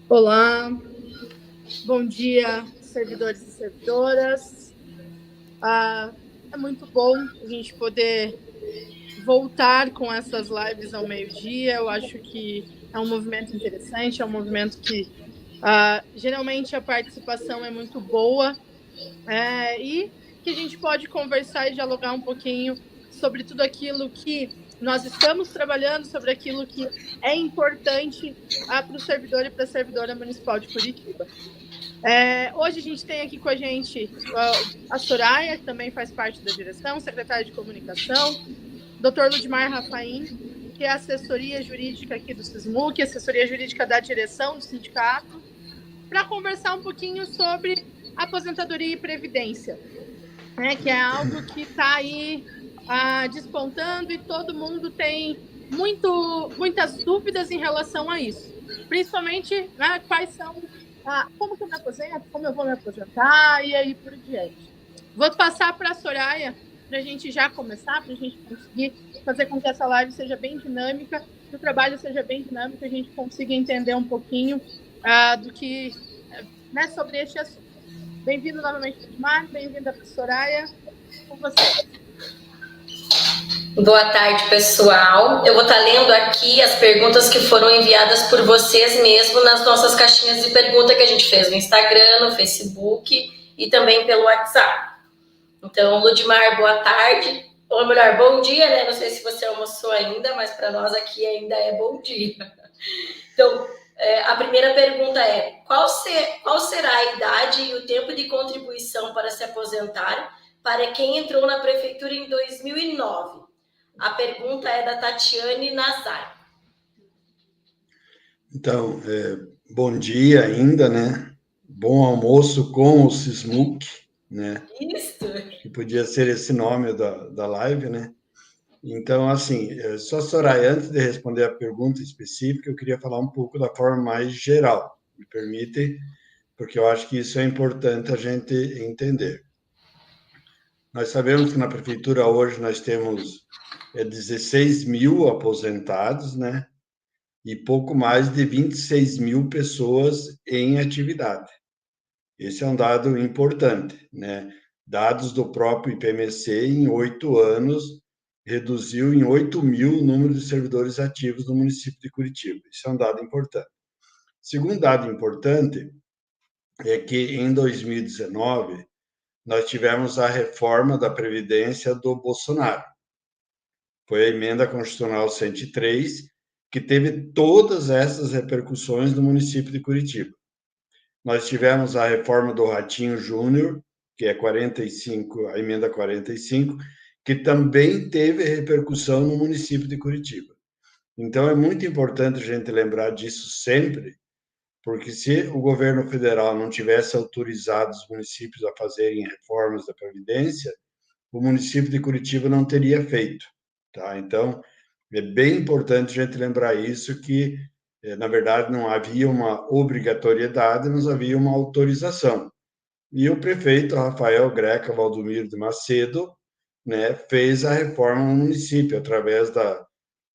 Olá, bom dia, servidores e servidoras. É muito bom a gente poder voltar com essas lives ao meio-dia. Eu acho que é um movimento interessante, é um movimento que geralmente a participação é muito boa, e que a gente pode conversar e dialogar um pouquinho sobre tudo aquilo que nós estamos trabalhando, sobre aquilo que é importante para o servidor e para a servidora municipal de Curitiba. Hoje a gente tem aqui com a gente a Soraya, que também faz parte da direção, secretária de comunicação, Dr. Ludmar Rafaim, que é assessoria jurídica aqui do SISMUC, assessoria jurídica da direção do sindicato, para conversar um pouquinho sobre aposentadoria e previdência, né, que é algo que está aí despontando e todo mundo tem muitas dúvidas em relação a isso. Principalmente, né, quais são, como que eu me aposento, como eu vou me aposentar e aí por diante. Vou passar para a Soraya para a gente já começar, para a gente conseguir fazer com que essa live seja bem dinâmica, que o trabalho seja bem dinâmico, a gente consiga entender um pouquinho do que, né, sobre este assunto. Bem-vindo novamente, Ludmar, bem-vinda, Soraya, com você. Boa tarde, pessoal. Eu vou estar lendo aqui as perguntas que foram enviadas por vocês mesmo nas nossas caixinhas de pergunta que a gente fez no Instagram, no Facebook e também pelo WhatsApp. Então, Ludmar, boa tarde. Ou melhor, bom dia, né? Não sei se você almoçou ainda, mas para nós aqui ainda é bom dia. Então, a primeira pergunta é: qual será a idade e o tempo de contribuição para se aposentar para quem entrou na prefeitura em 2009? A pergunta é da Tatiane Nazar. Então, bom dia ainda, né? Bom almoço com o SISMUC, né? Isso. Acho que podia ser esse nome da live, né? Então, assim, só, Soraya, antes de responder a pergunta específica, eu queria falar um pouco da forma mais geral. Me permite? Porque eu acho que isso é importante a gente entender. Nós sabemos que na prefeitura hoje nós temos 16 mil aposentados, né? E pouco mais de 26 mil pessoas em atividade. Esse é um dado importante, né? Dados do próprio IPMC, em 8 anos, reduziu em 8 mil o número de servidores ativos no município de Curitiba. Isso é um dado importante. Segundo dado importante é que, em 2019, nós tivemos a reforma da Previdência do Bolsonaro. Foi a emenda constitucional 103, que teve todas essas repercussões no município de Curitiba. Nós tivemos a reforma do Ratinho Júnior, que é 45, a emenda 45, que também teve repercussão no município de Curitiba. Então, é muito importante a gente lembrar disso sempre, porque se o governo federal não tivesse autorizado os municípios a fazerem reformas da Previdência, o município de Curitiba não teria feito, tá? Então, é bem importante a gente lembrar isso, que, na verdade, não havia uma obrigatoriedade, mas havia uma autorização. E o prefeito Rafael Greca Valdomiro de Macedo, né, fez a reforma no município, através da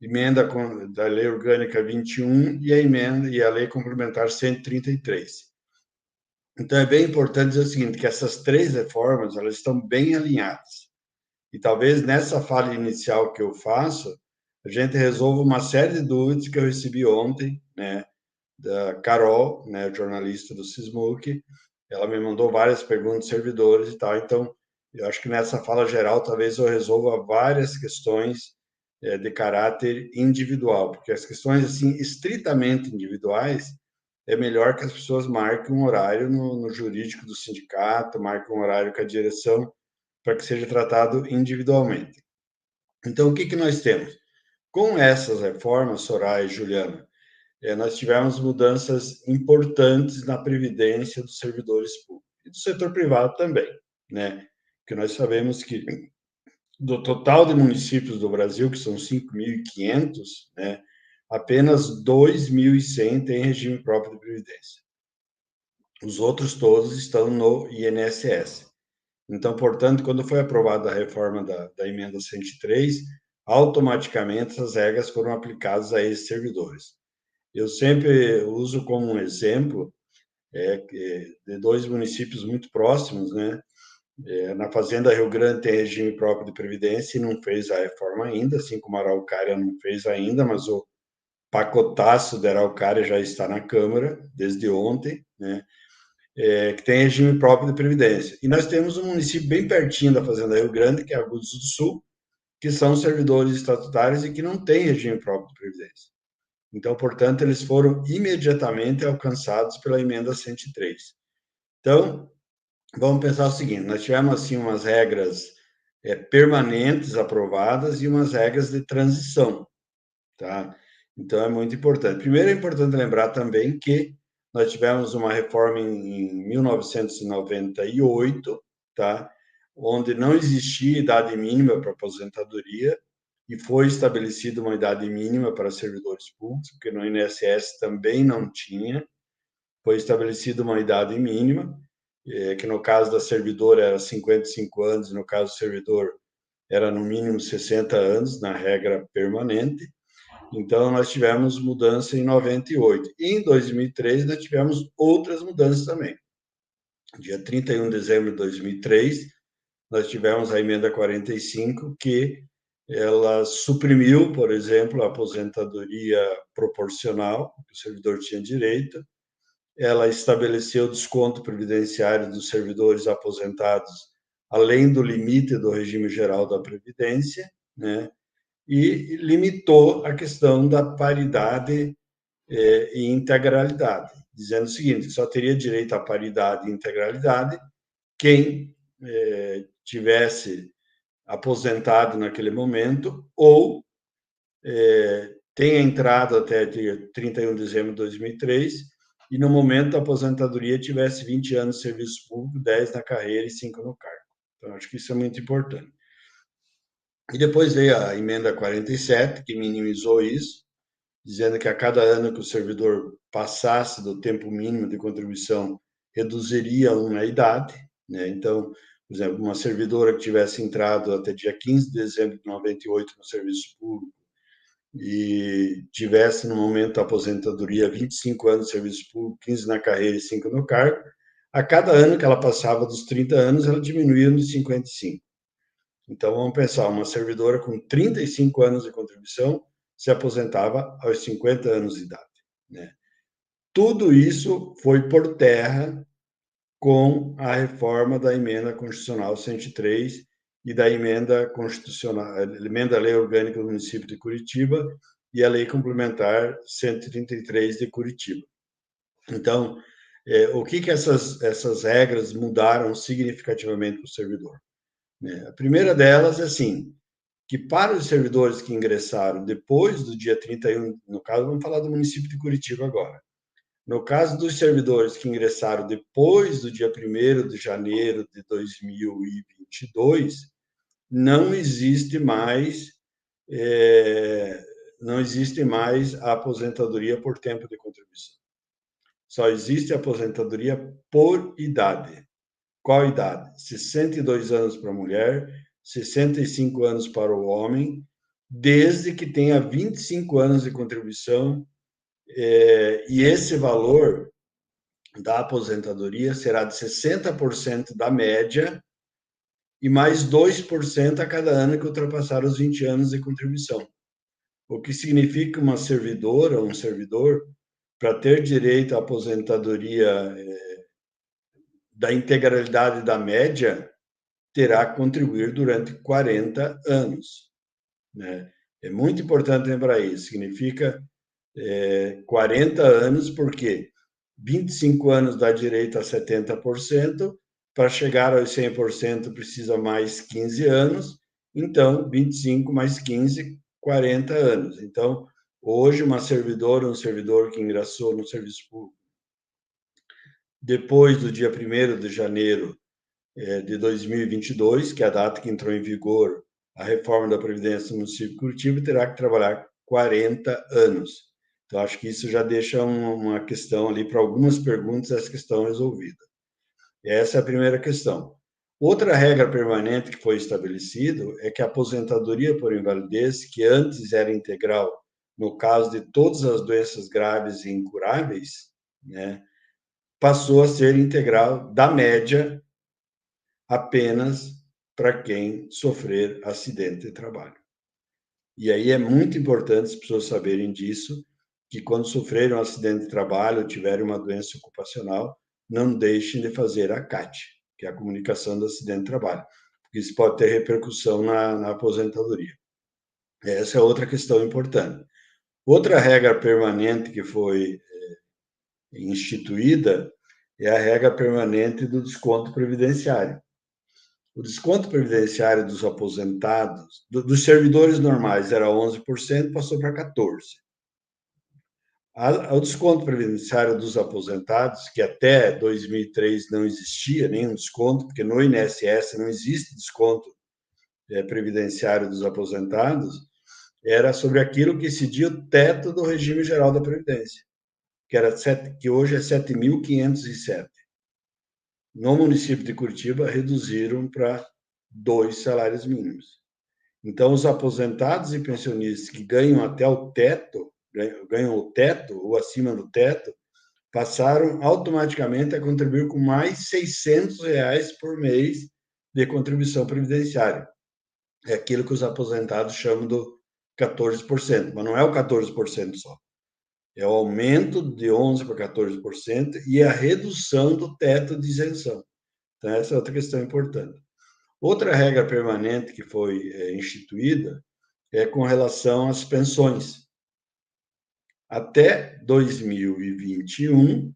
emenda da Lei Orgânica 21 e a emenda e a Lei Complementar 133. Então, é bem importante dizer o seguinte, que essas três reformas, elas estão bem alinhadas. E talvez nessa fala inicial que eu faço, a gente resolva uma série de dúvidas que eu recebi ontem, né, da Carol, né, jornalista do SISMUC. Ela me mandou várias perguntas de servidores e tal. Então, eu acho que nessa fala geral, talvez eu resolva várias questões de caráter individual, porque as questões, assim, estritamente individuais, é melhor que as pessoas marquem um horário no jurídico do sindicato, marquem um horário com a direção, para que seja tratado individualmente. Então, o que nós temos? Com essas reformas, Soraya e Juliana, nós tivemos mudanças importantes na previdência dos servidores públicos e do setor privado também, né? Que nós sabemos que do total de municípios do Brasil, que são 5.500, né, apenas 2.100 têm regime próprio de previdência. Os outros todos estão no INSS. Então, portanto, quando foi aprovada a reforma da emenda 103, automaticamente essas regras foram aplicadas a esses servidores. Eu sempre uso como um exemplo de dois municípios muito próximos, né? Na Fazenda Rio Grande tem regime próprio de previdência e não fez a reforma ainda, assim como a Araucária não fez ainda, mas o pacotaço da Araucária já está na Câmara desde ontem, né? Que tem regime próprio de previdência. E nós temos um município bem pertinho da Fazenda Rio Grande, que é Agudos do Sul, que são servidores estatutários e que não tem regime próprio de previdência. Então, portanto, eles foram imediatamente alcançados pela emenda 103. Então, vamos pensar o seguinte, nós tivemos assim umas regras permanentes aprovadas e umas regras de transição, tá? Então, é muito importante. Primeiro, é importante lembrar também que nós tivemos uma reforma em 1998, tá? Onde não existia idade mínima para aposentadoria e foi estabelecida uma idade mínima para servidores públicos, porque no INSS também não tinha. Foi estabelecida uma idade mínima, que no caso da servidora era 55 anos, e no caso do servidor era no mínimo 60 anos, na regra permanente. Então, nós tivemos mudança em 98. E em 2003, nós tivemos outras mudanças também. Dia 31 de dezembro de 2003, nós tivemos a emenda 45, que ela suprimiu, por exemplo, a aposentadoria proporcional, que o servidor tinha direito. Ela estabeleceu desconto previdenciário dos servidores aposentados, além do limite do regime geral da Previdência, né? E limitou a questão da paridade e integralidade, dizendo o seguinte, que só teria direito à paridade e integralidade quem tivesse aposentado naquele momento ou tenha entrado até dia 31 de dezembro de 2003 e no momento da aposentadoria tivesse 20 anos de serviço público, 10 na carreira e 5 no cargo. Então, acho que isso é muito importante. E depois veio a emenda 47, que minimizou isso, dizendo que a cada ano que o servidor passasse do tempo mínimo de contribuição, reduziria uma idade, né? Então, por exemplo, uma servidora que tivesse entrado até dia 15 de dezembro de 98 no serviço público e tivesse no momento da aposentadoria 25 anos de serviço público, 15 na carreira e 5 no cargo, a cada ano que ela passava dos 30 anos, ela diminuía nos 55. Então, vamos pensar, uma servidora com 35 anos de contribuição se aposentava aos 50 anos de idade, né? Tudo isso foi por terra com a reforma da emenda constitucional 103 e da emenda constitucional, emenda à lei orgânica do município de Curitiba e a lei complementar 133 de Curitiba. Então, o que essas regras mudaram significativamente para o servidor? A primeira delas é assim, que para os servidores que ingressaram depois do dia 31, no caso, vamos falar do município de Curitiba agora. No caso dos servidores que ingressaram depois do dia 1º de janeiro de 2022, não existe mais a aposentadoria por tempo de contribuição. Só existe a aposentadoria por idade. Qual idade? 62 anos para a mulher, 65 anos para o homem, desde que tenha 25 anos de contribuição, e esse valor da aposentadoria será de 60% da média e mais 2% a cada ano que ultrapassar os 20 anos de contribuição. O que significa uma servidora ou um servidor, para ter direito à aposentadoria da integralidade da média, terá que contribuir durante 40 anos, né? É muito importante lembrar isso. Significa 40 anos, porque 25 anos dá direito a 70%, para chegar aos 100% precisa mais 15 anos, então 25 mais 15, 40 anos. Então, hoje, uma servidora ou um servidor que ingressou no serviço público depois do dia 1º de janeiro de 2022, que é a data que entrou em vigor a reforma da Previdência no município de Curitiba, terá que trabalhar 40 anos. Então, acho que isso já deixa uma questão ali para algumas perguntas, essa questão resolvida. Essa é a primeira questão. Outra regra permanente que foi estabelecido é que a aposentadoria por invalidez, que antes era integral no caso de todas as doenças graves e incuráveis, né, passou a ser integral da média apenas para quem sofrer acidente de trabalho. E aí é muito importante as pessoas saberem disso, que quando sofrerem um acidente de trabalho ou tiverem uma doença ocupacional, não deixem de fazer a CAT, que é a comunicação do acidente de trabalho, porque isso pode ter repercussão na aposentadoria. Essa é outra questão importante. Outra regra permanente que foi instituída é a regra permanente do desconto previdenciário. O desconto previdenciário dos aposentados, dos servidores normais, era 11%, passou para 14%. O desconto previdenciário dos aposentados, que até 2003 não existia nenhum desconto, porque no INSS não existe desconto previdenciário dos aposentados, era sobre aquilo que incidia o teto do regime geral da Previdência, que hoje é 7.507. No município de Curitiba, reduziram para 2 salários mínimos. Então, os aposentados e pensionistas que ganham até o teto, ganham o teto ou acima do teto, passaram automaticamente a contribuir com mais R$600 por mês de contribuição previdenciária. É aquilo que os aposentados chamam do 14%, mas não é o 14% só. É o aumento de 11% para 14% e a redução do teto de isenção. Então, essa é outra questão importante. Outra regra permanente que foi instituída é com relação às pensões. Até 2021,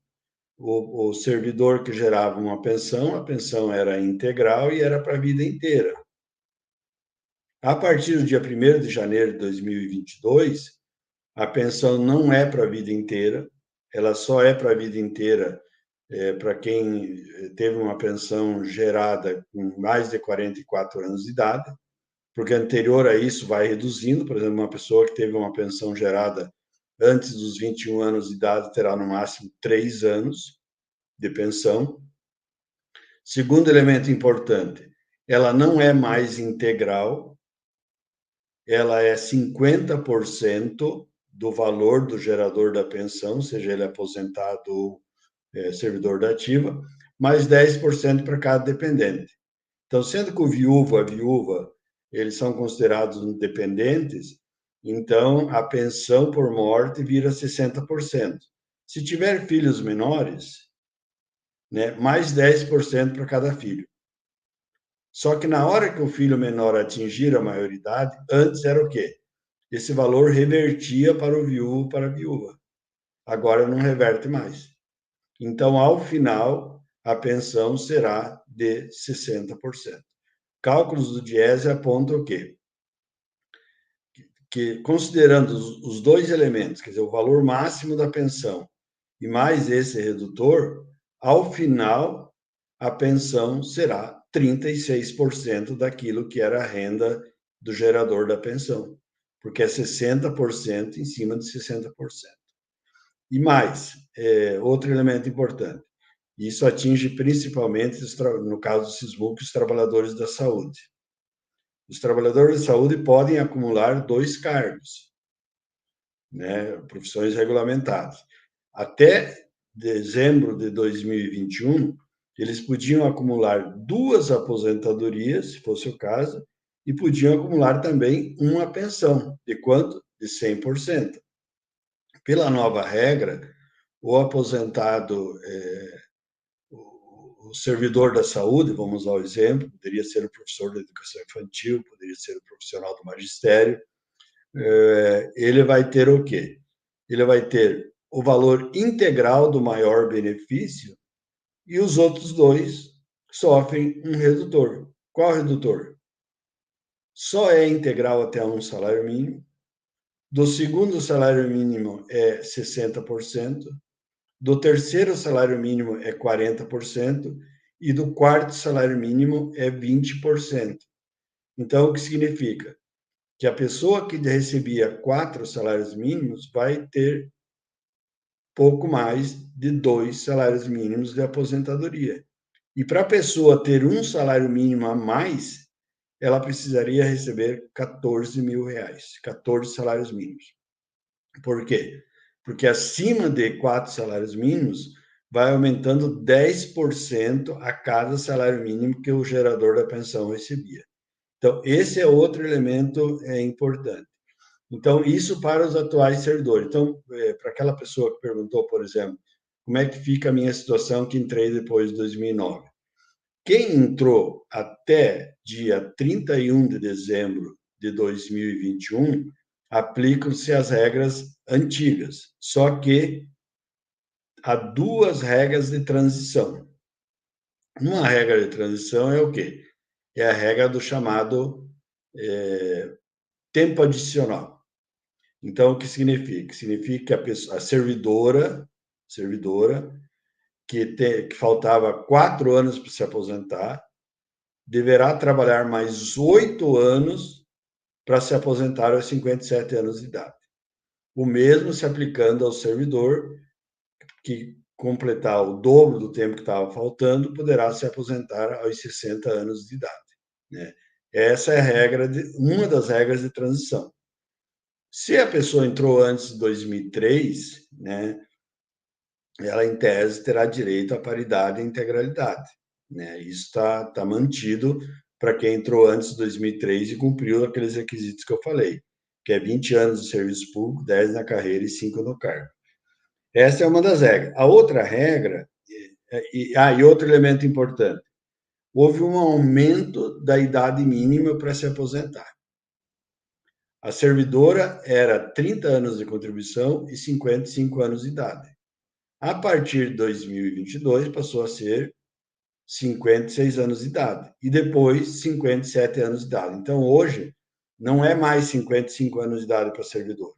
o servidor que gerava uma pensão, a pensão era integral e era para a vida inteira. A partir do dia 1º de janeiro de 2022, a pensão não é para a vida inteira, ela só é para a vida inteira para quem teve uma pensão gerada com mais de 44 anos de idade, porque anterior a isso vai reduzindo. Por exemplo, uma pessoa que teve uma pensão gerada antes dos 21 anos de idade terá no máximo 3 anos de pensão. Segundo elemento importante, ela não é mais integral, ela é 50% do valor do gerador da pensão, seja ele aposentado ou servidor da ativa, mais 10% para cada dependente. Então, sendo que o viúvo, a viúva, eles são considerados dependentes, então a pensão por morte vira 60%. Se tiver filhos menores, né, mais 10% para cada filho. Só que na hora que o filho menor atingir a maioridade, antes era o quê? Esse valor revertia para o viúvo, para a viúva. Agora não reverte mais. Então, ao final, a pensão será de 60%. Cálculos do Diese apontam o quê? Que, considerando os dois elementos, quer dizer, o valor máximo da pensão e mais esse redutor, ao final, a pensão será 36% daquilo que era a renda do gerador da pensão, porque é 60% em cima de 60%. E mais, outro elemento importante, isso atinge principalmente, no caso do SISMUC, os trabalhadores da saúde. Os trabalhadores de saúde podem acumular 2 cargos, né, profissões regulamentadas. Até dezembro de 2021, eles podiam acumular 2 aposentadorias, se fosse o caso, e podiam acumular também uma pensão. De quanto? De 100%. Pela nova regra, o aposentado, o servidor da saúde, vamos usar o exemplo, poderia ser o professor da educação infantil, poderia ser o profissional do magistério, ele vai ter o quê? Ele vai ter o valor integral do maior benefício e os outros 2 sofrem um redutor. Qual redutor? Só é integral até um salário mínimo. Do segundo salário mínimo é 60%. Do terceiro salário mínimo é 40%. E do quarto salário mínimo é 20%. Então, o que significa? Que a pessoa que recebia 4 salários mínimos vai ter pouco mais de 2 salários mínimos de aposentadoria. E para a pessoa ter um salário mínimo a mais, ela precisaria receber R$14.000, 14 salários mínimos. Por quê? Porque acima de 4 salários mínimos, vai aumentando 10% a cada salário mínimo que o gerador da pensão recebia. Então, esse é outro elemento importante. Então, isso para os atuais servidores. Então, para aquela pessoa que perguntou, por exemplo, como é que fica a minha situação que entrei depois de 2009? Quem entrou até dia 31 de dezembro de 2021, aplicam-se as regras antigas, só que há duas regras de transição. Uma regra de transição é o quê? É a regra do chamado tempo adicional. Então, o que significa? Significa que a servidora que faltava 4 anos para se aposentar, deverá trabalhar mais 8 anos para se aposentar aos 57 anos de idade. O mesmo se aplicando ao servidor que completar o dobro do tempo que estava faltando, poderá se aposentar aos 60 anos de idade. Né? Essa é a regra uma das regras de transição. Se a pessoa entrou antes de 2003, né, ela, em tese, terá direito à paridade e integralidade. Né? Isso está mantido para quem entrou antes de 2003 e cumpriu aqueles requisitos que eu falei, que é 20 anos de serviço público, 10 na carreira e 5 no cargo. Essa é uma das regras. A outra regra, e outro elemento importante, houve um aumento da idade mínima para se aposentar. A servidora era 30 anos de contribuição e 55 anos de idade. A partir de 2022, passou a ser 56 anos de idade. E depois, 57 anos de idade. Então, hoje, não é mais 55 anos de idade para o servidor.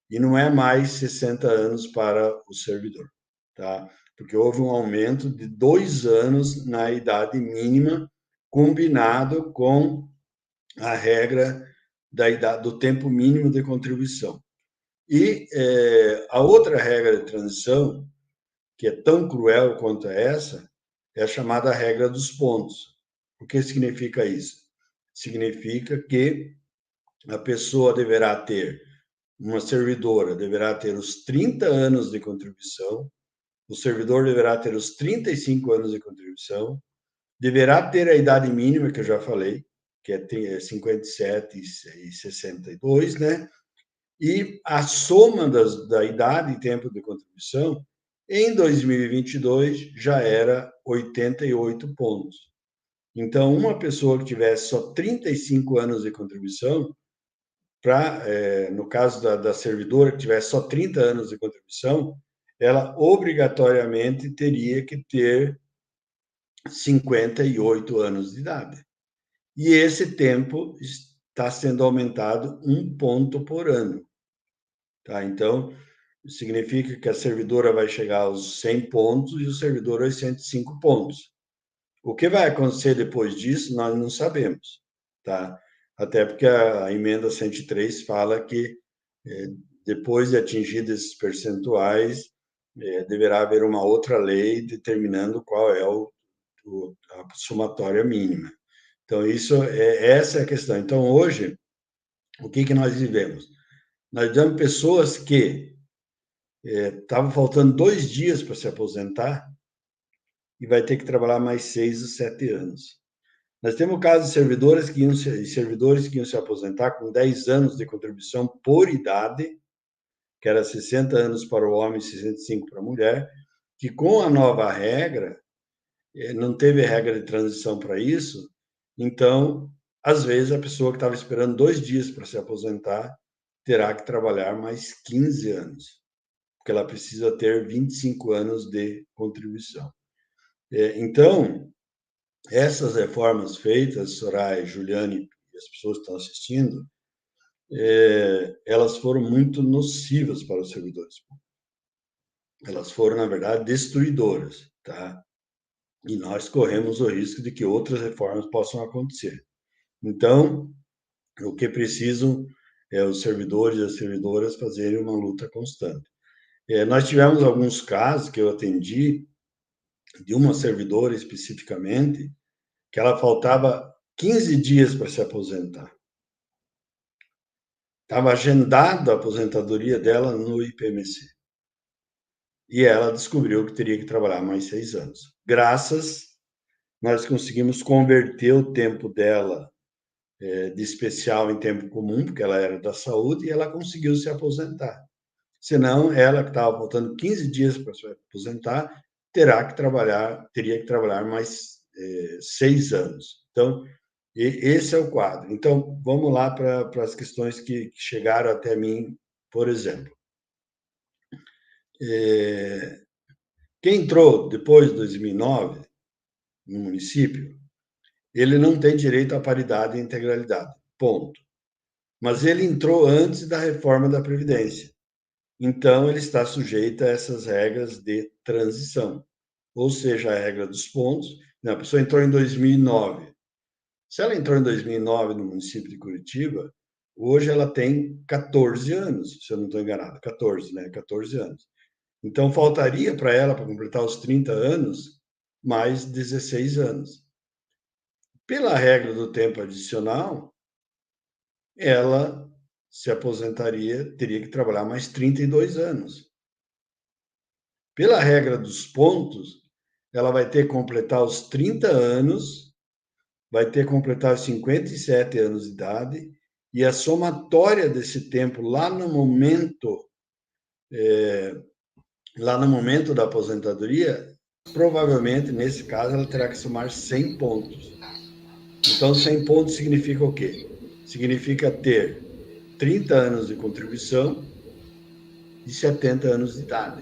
E não é mais 60 anos para o servidor. Tá? Porque houve um aumento de 2 anos na idade mínima, combinado com a regra da idade, do tempo mínimo de contribuição. E a outra regra de transição, que é tão cruel quanto essa, é a chamada regra dos pontos. O que significa isso? Significa que a pessoa deverá ter, uma servidora deverá ter os 30 anos de contribuição, o servidor deverá ter os 35 anos de contribuição, deverá ter a idade mínima, que eu já falei, que é 57 e 62, né? E a soma da idade e tempo de contribuição, em 2022, já era 88 pontos. Então, uma pessoa que tivesse só 35 anos de contribuição, no caso da servidora que tivesse só 30 anos de contribuição, ela obrigatoriamente teria que ter 58 anos de idade. E esse tempo está sendo aumentado 1 ponto por ano. Tá? Então, significa que a servidora vai chegar aos 100 pontos e o servidor aos 105 pontos. O que vai acontecer depois disso, nós não sabemos. Tá? Até porque a emenda 103 fala que, depois de atingidos esses percentuais, deverá haver uma outra lei determinando qual é a somatória mínima. Então, essa é a questão. Então, hoje, o que nós vivemos? Nós vemos pessoas que estavam faltando 2 dias para se aposentar e vai ter que trabalhar mais 6 ou 7 anos. Nós temos o caso de servidores que iam se aposentar com 10 anos de contribuição por idade, que era 60 anos para o homem e 65 para a mulher, que com a nova regra, não teve regra de transição para isso, então, às vezes, a pessoa que estava esperando 2 dias para se aposentar terá que trabalhar mais 15 anos, porque ela precisa ter 25 anos de contribuição. Então, essas reformas feitas, Soraya, Juliane e as pessoas que estão assistindo, elas foram muito nocivas para os servidores públicos. Elas foram, na verdade, destruidoras, tá? E nós corremos o risco de que outras reformas possam acontecer. Então, o que precisam é os servidores e as servidoras fazerem uma luta constante. Nós tivemos alguns casos que eu atendi, de uma servidora especificamente, que ela faltava 15 dias para se aposentar. estava agendada a aposentadoria dela no IPMC. E ela descobriu que teria que trabalhar mais 6 anos. Nós conseguimos converter o tempo dela de especial em tempo comum, porque ela era da saúde, e ela conseguiu se aposentar. Senão, ela que estava faltando 15 dias para se aposentar, teria que trabalhar mais 6 anos. Então, esse é o quadro. Então, vamos lá para as questões que chegaram até mim, por exemplo. Quem entrou depois de 2009 no município, ele não tem direito à paridade e integralidade, ponto. Mas ele entrou antes da reforma da Previdência. Então, ele está sujeito a essas regras de transição, ou seja, a regra dos pontos. A pessoa entrou em 2009. Se ela entrou em 2009 no município de Curitiba, hoje ela tem 14 anos, se eu não estou enganado, 14, né? 14 anos. Então, faltaria para ela, para completar os 30 anos, mais 16 anos. Pela regra do tempo adicional, ela se aposentaria, teria que trabalhar mais 32 anos. Pela regra dos pontos, ela vai ter que completar os 30 anos, vai ter que completar os 57 anos de idade, e a somatória desse tempo lá no momento da aposentadoria, provavelmente, nesse caso, ela terá que somar 100 pontos. Então, 100 pontos significa o quê? Significa ter 30 anos de contribuição e 70 anos de idade.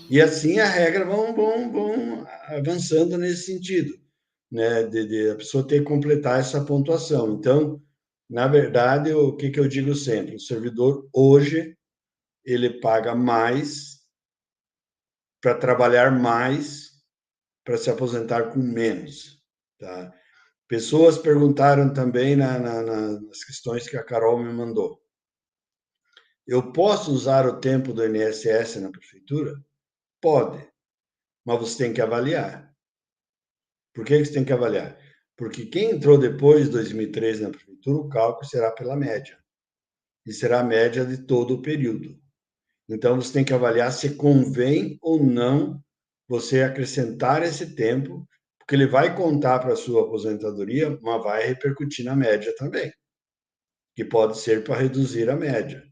E assim a regra vão avançando nesse sentido, né? De a pessoa ter que completar essa pontuação. Então, na verdade, o que eu digo sempre? O servidor, hoje, ele paga mais para trabalhar mais, para se aposentar com menos, tá? Pessoas perguntaram também nas questões que a Carol me mandou. Eu posso usar o tempo do INSS na prefeitura? Pode, mas você tem que avaliar. Por que você tem que avaliar? Porque quem entrou depois de 2013 na prefeitura, o cálculo será pela média. E será a média de todo o período. Então, você tem que avaliar se convém ou não você acrescentar esse tempo, porque ele vai contar para a sua aposentadoria, mas vai repercutir na média também, que pode ser para reduzir a média.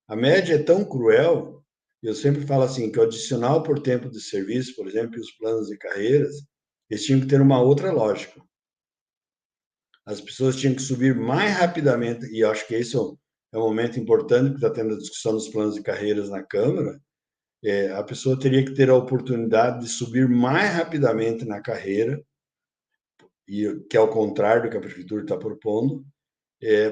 A média é tão cruel, eu sempre falo assim, que o adicional por tempo de serviço, por exemplo, e os planos de carreiras, eles tinham que ter uma outra lógica. As pessoas tinham que subir mais rapidamente, e eu acho que esse é um momento importante, que está tendo a discussão dos planos de carreiras na Câmara. A pessoa teria que ter a oportunidade de subir mais rapidamente na carreira, que é o contrário do que a prefeitura está propondo,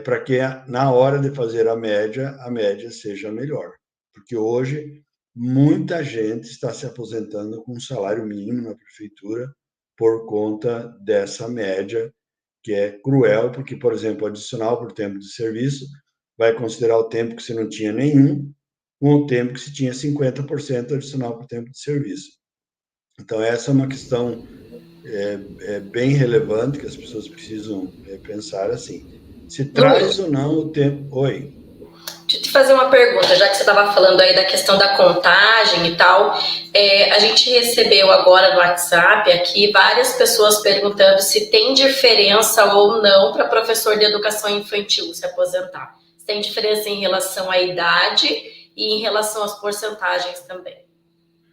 para que na hora de fazer a média seja melhor. Porque hoje muita gente está se aposentando com um salário mínimo na prefeitura por conta dessa média, que é cruel, porque, por exemplo, adicional por tempo de serviço vai considerar o tempo que você não tinha nenhum, com o tempo que se tinha 50% adicional por tempo de serviço. Então, essa é uma questão bem relevante, que as pessoas precisam pensar assim. Se traz ou não o tempo... Oi? Deixa eu te fazer uma pergunta, já que você estava falando aí da questão da contagem e tal. A gente recebeu agora no WhatsApp aqui várias pessoas perguntando se tem diferença ou não para professor de educação infantil se aposentar. Se tem diferença em relação à idade e em relação às porcentagens também.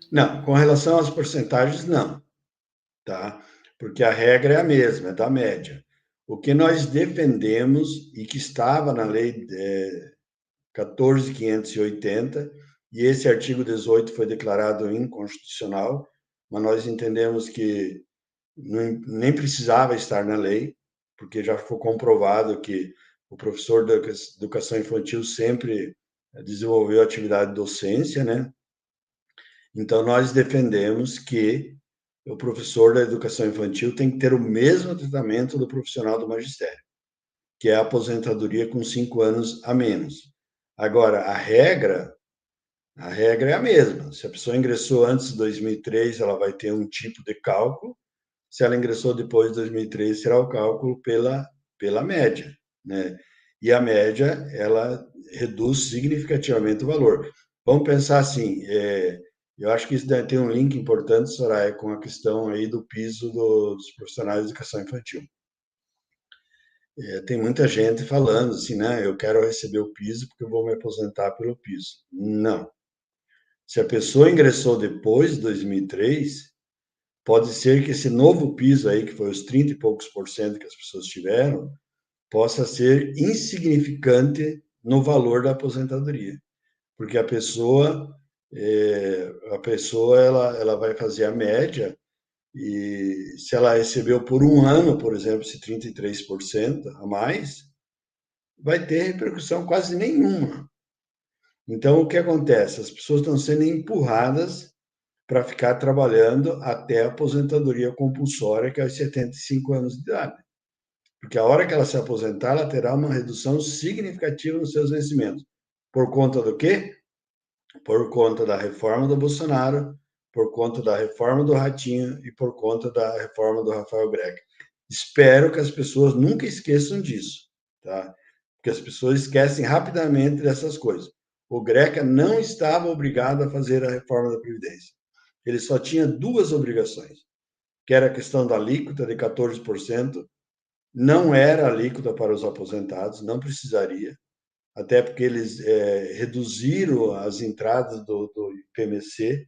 Não, com relação às porcentagens, não. Tá? Porque a regra é a mesma, é da média. O que nós defendemos, e que estava na lei 14.580, e esse artigo 18 foi declarado inconstitucional, mas nós entendemos que nem precisava estar na lei, porque já foi comprovado que o professor da educação infantil sempre desenvolveu atividade de docência, né? Então, nós defendemos que o professor da educação infantil tem que ter o mesmo tratamento do profissional do magistério, que é a aposentadoria com 5 anos a menos. Agora, a regra é a mesma. Se a pessoa ingressou antes de 2003, ela vai ter um tipo de cálculo. Se ela ingressou depois de 2003, será o cálculo pela média, né? e a média, ela reduz significativamente o valor. Vamos pensar assim, eu acho que isso tem um link importante, Soraya, com a questão aí do piso dos profissionais de educação infantil. Tem muita gente falando assim, né? Eu quero receber o piso porque eu vou me aposentar pelo piso. Não. Se a pessoa ingressou depois de 2003, pode ser que esse novo piso aí, que foi os 30 e poucos % que as pessoas tiveram, possa ser insignificante no valor da aposentadoria. Porque a pessoa ela vai fazer a média e se ela recebeu por um ano, por exemplo, esse 33% a mais, vai ter repercussão quase nenhuma. Então, o que acontece? As pessoas estão sendo empurradas para ficar trabalhando até a aposentadoria compulsória, que é aos 75 anos de idade. Porque a hora que ela se aposentar, ela terá uma redução significativa nos seus vencimentos. Por conta do quê? Por conta da reforma do Bolsonaro, por conta da reforma do Ratinho e por conta da reforma do Rafael Greca. Espero que as pessoas nunca esqueçam disso, tá? Porque as pessoas esquecem rapidamente dessas coisas. O Greca não estava obrigado a fazer a reforma da Previdência. Ele só tinha duas obrigações, que era a questão da alíquota de 14%, não era alíquota para os aposentados, não precisaria, até porque eles reduziram as entradas do IPMC,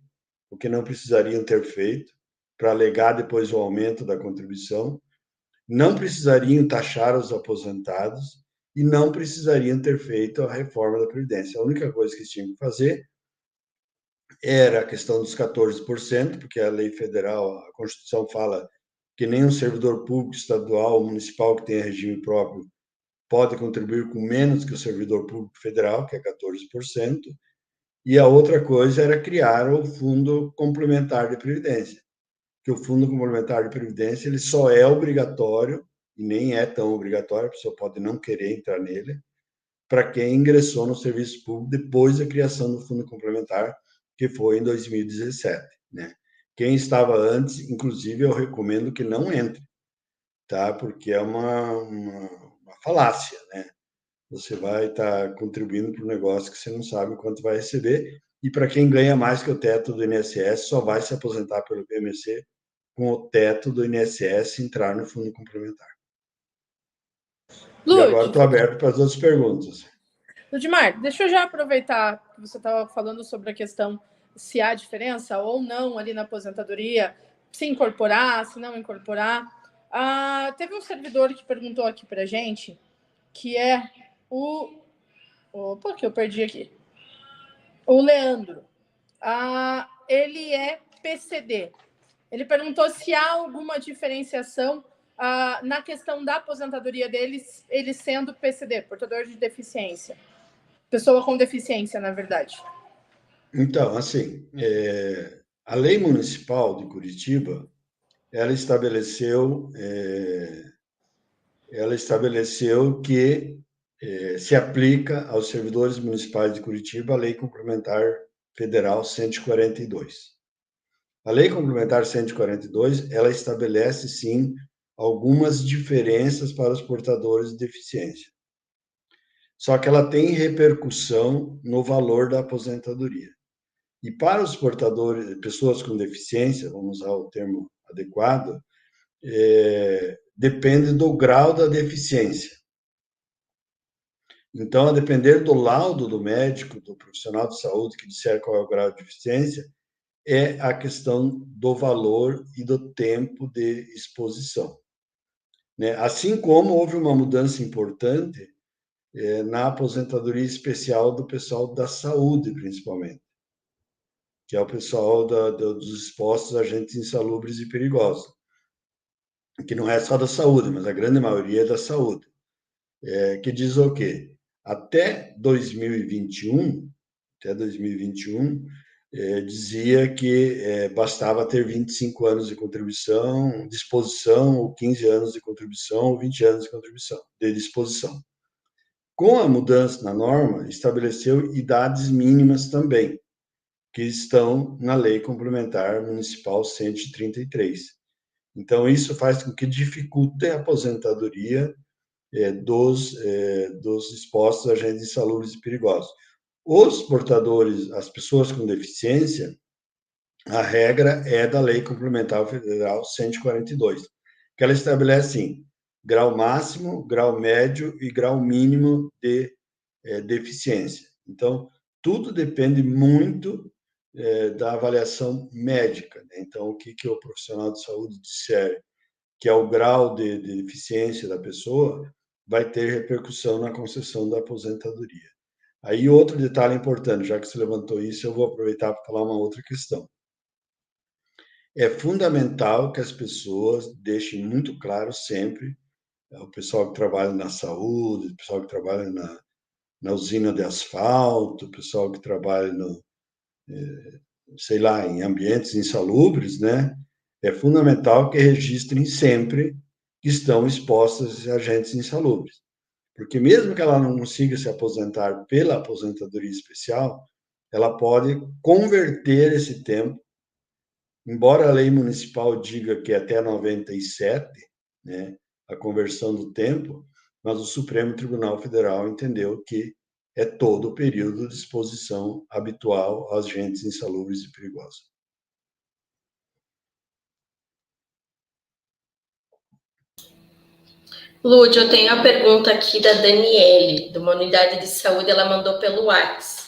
o que não precisariam ter feito, para alegar depois o aumento da contribuição, não precisariam taxar os aposentados e não precisariam ter feito a reforma da Previdência. A única coisa que eles tinham que fazer era a questão dos 14%, porque a lei federal, a Constituição fala que nenhum servidor público estadual ou municipal que tenha regime próprio pode contribuir com menos que o servidor público federal, que é 14%, e a outra coisa era criar o Fundo Complementar de Previdência, que o Fundo Complementar de Previdência ele só é obrigatório, e nem é tão obrigatório, a pessoa pode não querer entrar nele, para quem ingressou no serviço público depois da criação do Fundo Complementar, que foi em 2017, né? Quem estava antes, inclusive, eu recomendo que não entre, tá? Porque é uma falácia, né? Você vai estar contribuindo para um negócio que você não sabe quanto vai receber, e para quem ganha mais que o teto do INSS, só vai se aposentar pelo PMC com o teto do INSS entrar no Fundo Complementar. E agora estou aberto para as outras perguntas. Ludmar, deixa eu já aproveitar que você estava falando sobre a questão se há diferença ou não ali na aposentadoria, se incorporar, se não incorporar. Teve um servidor que perguntou aqui para a gente, que é o... Opa, que eu perdi aqui. O Leandro. Ele é PCD. Ele perguntou se há alguma diferenciação na questão da aposentadoria deles, ele sendo PCD, portador de deficiência. Pessoa com deficiência, na verdade. Então, assim, a lei municipal de Curitiba, ela estabeleceu que se aplica aos servidores municipais de Curitiba a Lei Complementar Federal 142. A Lei Complementar 142, ela estabelece, sim, algumas diferenças para os portadores de deficiência. Só que ela tem repercussão no valor da aposentadoria. E para os portadores, pessoas com deficiência, vamos usar o termo adequado, depende do grau da deficiência. Então, a depender do laudo do médico, do profissional de saúde que disser qual é o grau de deficiência, é a questão do valor e do tempo de exposição. Assim como houve uma mudança importante na aposentadoria especial do pessoal da saúde, principalmente, que é o pessoal dos expostos a agentes insalubres e perigosos, que não é só da saúde, mas a grande maioria é da saúde, que diz o quê? Até 2021, dizia que bastava ter 25 anos de contribuição, disposição, ou 15 anos de contribuição, ou 20 anos de disposição. Com a mudança na norma, estabeleceu idades mínimas também, que estão na Lei Complementar Municipal 133. Então, isso faz com que dificulte a aposentadoria dos expostos a agentes insalubres e perigosos. Os portadores, as pessoas com deficiência, a regra é da Lei Complementar Federal 142, que ela estabelece assim, grau máximo, grau médio e grau mínimo de deficiência. Então, tudo depende muito da avaliação médica, né? Então, o que o profissional de saúde disser que é o grau de deficiência da pessoa, vai ter repercussão na concessão da aposentadoria. Aí, outro detalhe importante, já que você levantou isso, eu vou aproveitar para falar uma outra questão. É fundamental que as pessoas deixem muito claro sempre, o pessoal que trabalha na saúde, o pessoal que trabalha na usina de asfalto, o pessoal que trabalha sei lá, em ambientes insalubres, né? É fundamental que registrem sempre que estão expostas a agentes insalubres. Porque mesmo que ela não consiga se aposentar pela aposentadoria especial, ela pode converter esse tempo, embora a lei municipal diga que é até 97, né, a conversão do tempo, mas o Supremo Tribunal Federal entendeu que é todo o período de exposição habitual aos agentes insalubres e perigosos. Lúcio, eu tenho a pergunta aqui da Daniele, de uma unidade de saúde, ela mandou pelo WhatsApp.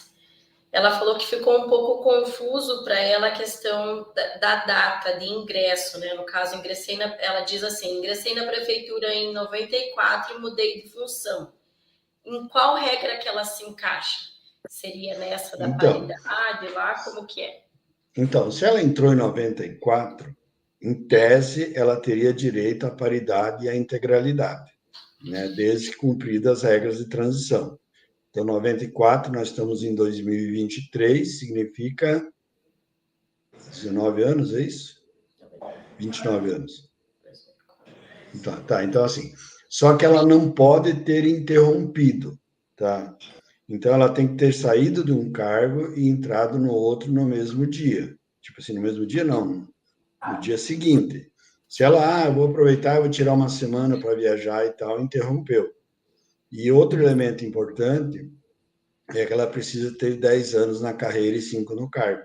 Ela falou que ficou um pouco confuso para ela a questão da data de ingresso, né? No caso, ela diz assim, ingressei na prefeitura em 94 e mudei de função. Em qual regra que ela se encaixa? Seria nessa da paridade lá? Como que é? Então, se ela entrou em 94, em tese, ela teria direito à paridade e à integralidade, né? Desde que cumpridas as regras de transição. Então, 94, nós estamos em 2023, significa 19 anos, é isso? 29 anos. Então, assim, só que ela não pode ter interrompido, tá? Então, ela tem que ter saído de um cargo e entrado no outro no mesmo dia. Tipo assim, no mesmo dia, não, no dia seguinte. Se ela, eu vou aproveitar, vou tirar uma semana para viajar e tal, interrompeu. E outro elemento importante é que ela precisa ter 10 anos na carreira e 5 no cargo.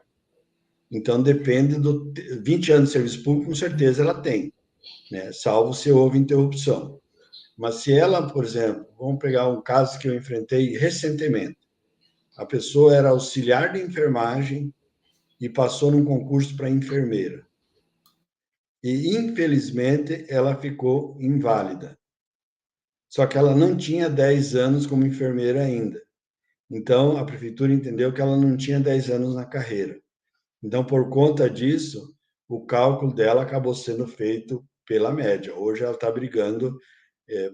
Então, depende do 20 anos de serviço público, com certeza ela tem, né? Salvo se houve interrupção. Mas se ela, por exemplo, vamos pegar um caso que eu enfrentei recentemente. A pessoa era auxiliar de enfermagem e passou num concurso para enfermeira. E, infelizmente, ela ficou inválida. Só que ela não tinha 10 anos como enfermeira ainda. Então, a prefeitura entendeu que ela não tinha 10 anos na carreira. Então, por conta disso, o cálculo dela acabou sendo feito pela média. Hoje ela está brigando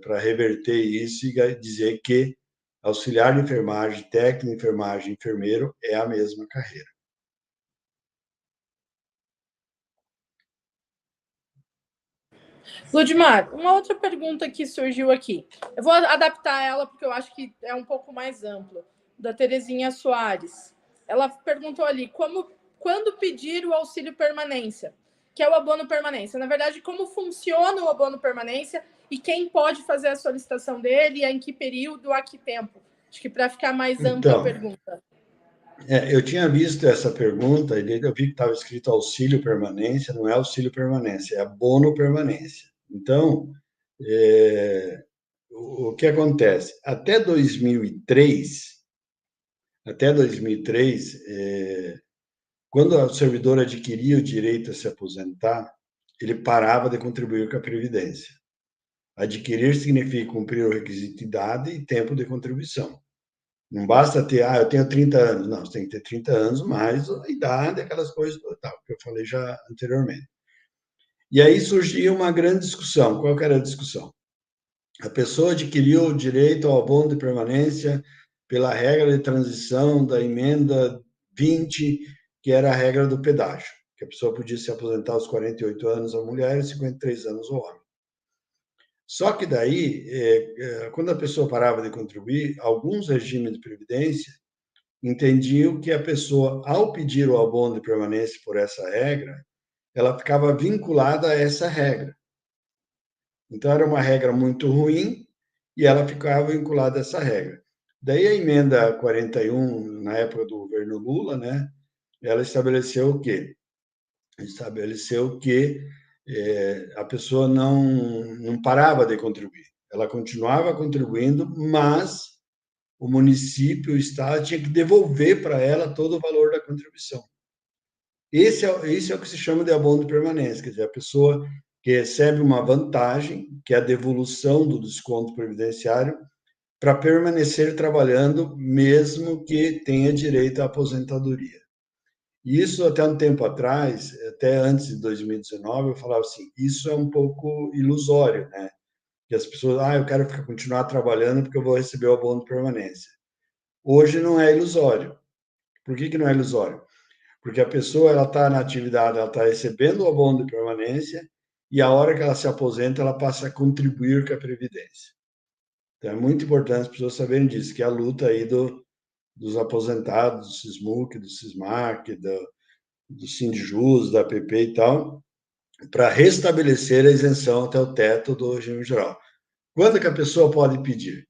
para reverter isso e dizer que auxiliar de enfermagem, técnico de enfermagem, enfermeiro é a mesma carreira. Ludmar, uma outra pergunta que surgiu aqui. Eu vou adaptar ela porque eu acho que é um pouco mais amplo. Da Terezinha Soares. Ela perguntou ali quando pedir o auxílio permanência, que é o abono permanência. Na verdade, como funciona o abono permanência e quem pode fazer a solicitação dele, em que período, a que tempo? Acho que para ficar mais ampla a pergunta. Eu tinha visto essa pergunta e eu vi que estava escrito auxílio permanência, não é auxílio permanência, é abono permanência. Então, o que acontece? Até 2003, quando o servidor adquiria o direito a se aposentar, ele parava de contribuir com a Previdência. Adquirir significa cumprir o requisito de idade e tempo de contribuição. Não basta ter, eu tenho 30 anos. Não, você tem que ter 30 anos mais a idade, aquelas coisas, tal, que eu falei já anteriormente. E aí surgia uma grande discussão. Qual que era a discussão? A pessoa adquiriu o direito ao abono de permanência pela regra de transição da emenda 20, que era a regra do pedágio, que a pessoa podia se aposentar aos 48 anos a mulher e 53 anos o homem. Só que daí, quando a pessoa parava de contribuir, alguns regimes de previdência entendiam que a pessoa, ao pedir o abono de permanência por essa regra, ela ficava vinculada a essa regra. Então, era uma regra muito ruim e ela ficava vinculada a essa regra. Daí a emenda 41, na época do governo Lula, né, ela estabeleceu o quê? Estabeleceu que a pessoa não parava de contribuir. Ela continuava contribuindo, mas o município, o Estado, tinha que devolver para ela todo o valor da contribuição. Esse é o que se chama de abono de permanência, quer dizer, a pessoa que recebe uma vantagem, que é a devolução do desconto previdenciário, para permanecer trabalhando, mesmo que tenha direito à aposentadoria. E isso, até um tempo atrás, até antes de 2019, eu falava assim, isso é um pouco ilusório, né? Que as pessoas, eu quero continuar trabalhando porque eu vou receber o abono de permanência. Hoje não é ilusório. Por que não é ilusório? Porque a pessoa ela está na atividade, ela está recebendo o abono de permanência e a hora que ela se aposenta, ela passa a contribuir com a Previdência. Então, é muito importante as pessoas saberem disso, que é a luta aí dos aposentados, do SISMUC, do SISMAC, do Sindjus, da APP e tal, para restabelecer a isenção até o teto do regime geral. Quando que a pessoa pode pedir?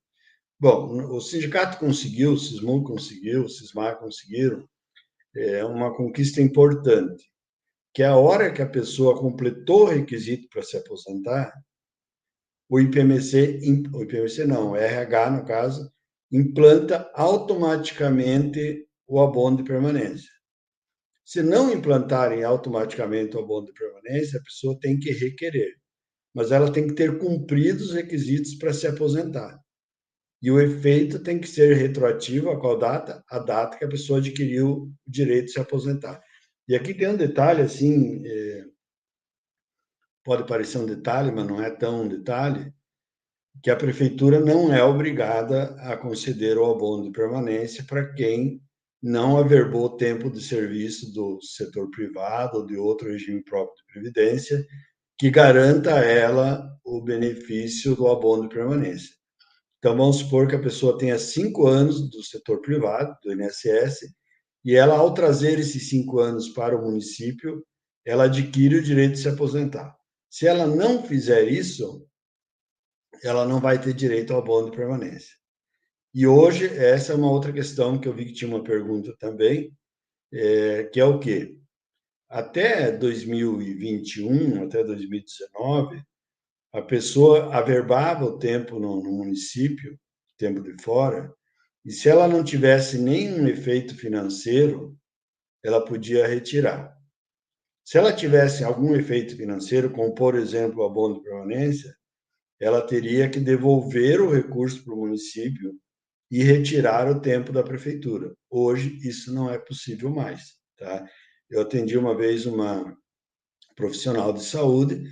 Bom, o sindicato conseguiu, o SISMUC conseguiu, o SISMAC conseguiram, é uma conquista importante, que é a hora que a pessoa completou o requisito para se aposentar, o IPMC não, o RH, no caso, implanta automaticamente o abono de permanência. Se não implantarem automaticamente o abono de permanência, a pessoa tem que requerer, mas ela tem que ter cumprido os requisitos para se aposentar. E o efeito tem que ser retroativo a qual data? A data que a pessoa adquiriu o direito de se aposentar. E aqui tem um detalhe, assim, pode parecer um detalhe, mas não é tão um detalhe, que a prefeitura não é obrigada a conceder o abono de permanência para quem não averbou o tempo de serviço do setor privado ou de outro regime próprio de previdência que garanta a ela o benefício do abono de permanência. Então, vamos supor que a pessoa tenha 5 anos do setor privado, do INSS, e ela, ao trazer esses 5 anos para o município, ela adquire o direito de se aposentar. Se ela não fizer isso, ela não vai ter direito ao abono de permanência. E hoje, essa é uma outra questão que eu vi que tinha uma pergunta também, que é o quê? Até 2021, até 2019, a pessoa averbava o tempo no município, tempo de fora, e se ela não tivesse nenhum efeito financeiro, ela podia retirar. Se ela tivesse algum efeito financeiro, como, por exemplo, o abono de permanência, ela teria que devolver o recurso para o município e retirar o tempo da prefeitura. Hoje, isso não é possível mais. Tá? Eu atendi uma vez uma profissional de saúde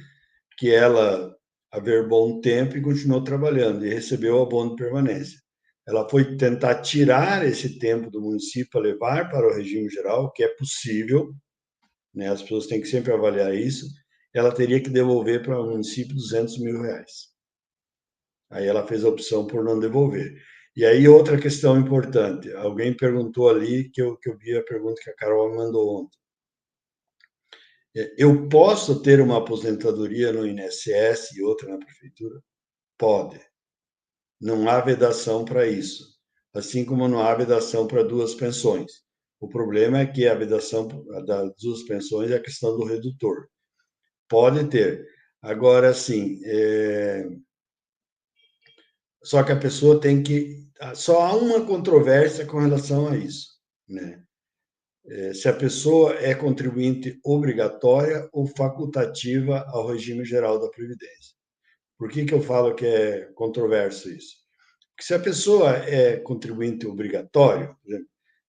que ela averbou um tempo e continuou trabalhando e recebeu o abono de permanência. Ela foi tentar tirar esse tempo do município para levar para o regime geral, que é possível, né? As pessoas têm que sempre avaliar isso. Ela teria que devolver para o município R$200 mil. Aí ela fez a opção por não devolver. E aí, outra questão importante. Alguém perguntou ali, que eu vi a pergunta que a Carol me mandou ontem. Eu posso ter uma aposentadoria no INSS e outra na prefeitura? Pode. Não há vedação para isso. Assim como não há vedação para duas pensões. O problema é que a vedação das duas pensões é a questão do redutor. Pode ter. Agora, sim, só que a pessoa tem que... Só há uma controvérsia com relação a isso, né? Se a pessoa é contribuinte obrigatória ou facultativa ao regime geral da Previdência. Por que eu falo que é controverso isso? Porque se a pessoa é contribuinte obrigatório, por exemplo,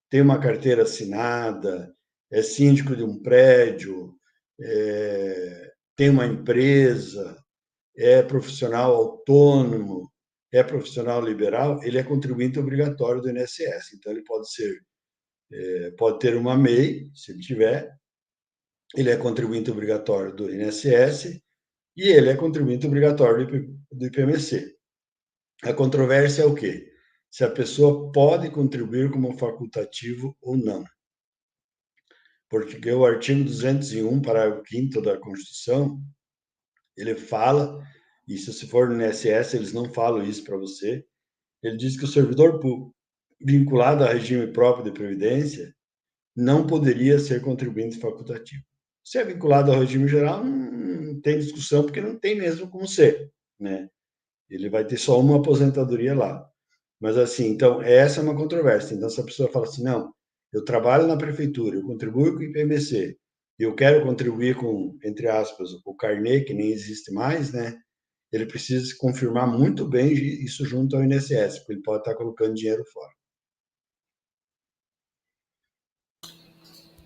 tem uma carteira assinada, é síndico de um prédio, tem uma empresa, é profissional autônomo, é profissional liberal, ele é contribuinte obrigatório do INSS. Então, ele pode ter uma MEI, se ele tiver, ele é contribuinte obrigatório do INSS e ele é contribuinte obrigatório do IPMC. A controvérsia é o quê? Se a pessoa pode contribuir como facultativo ou não. Porque o artigo 201, parágrafo 5º da Constituição, ele fala Isso, se for no INSS, eles não falam isso para você. Ele diz que o servidor público vinculado a regime próprio de previdência não poderia ser contribuinte facultativo. Se é vinculado ao regime geral, não tem discussão, porque não tem mesmo como ser, né? Ele vai ter só uma aposentadoria lá. Mas, assim, então, essa é uma controvérsia. Então, se a pessoa fala assim, não, eu trabalho na prefeitura, eu contribuo com o IPMC, e eu quero contribuir com, entre aspas, o carnê, que nem existe mais, né? Ele precisa se confirmar muito bem isso junto ao INSS, porque ele pode estar colocando dinheiro fora.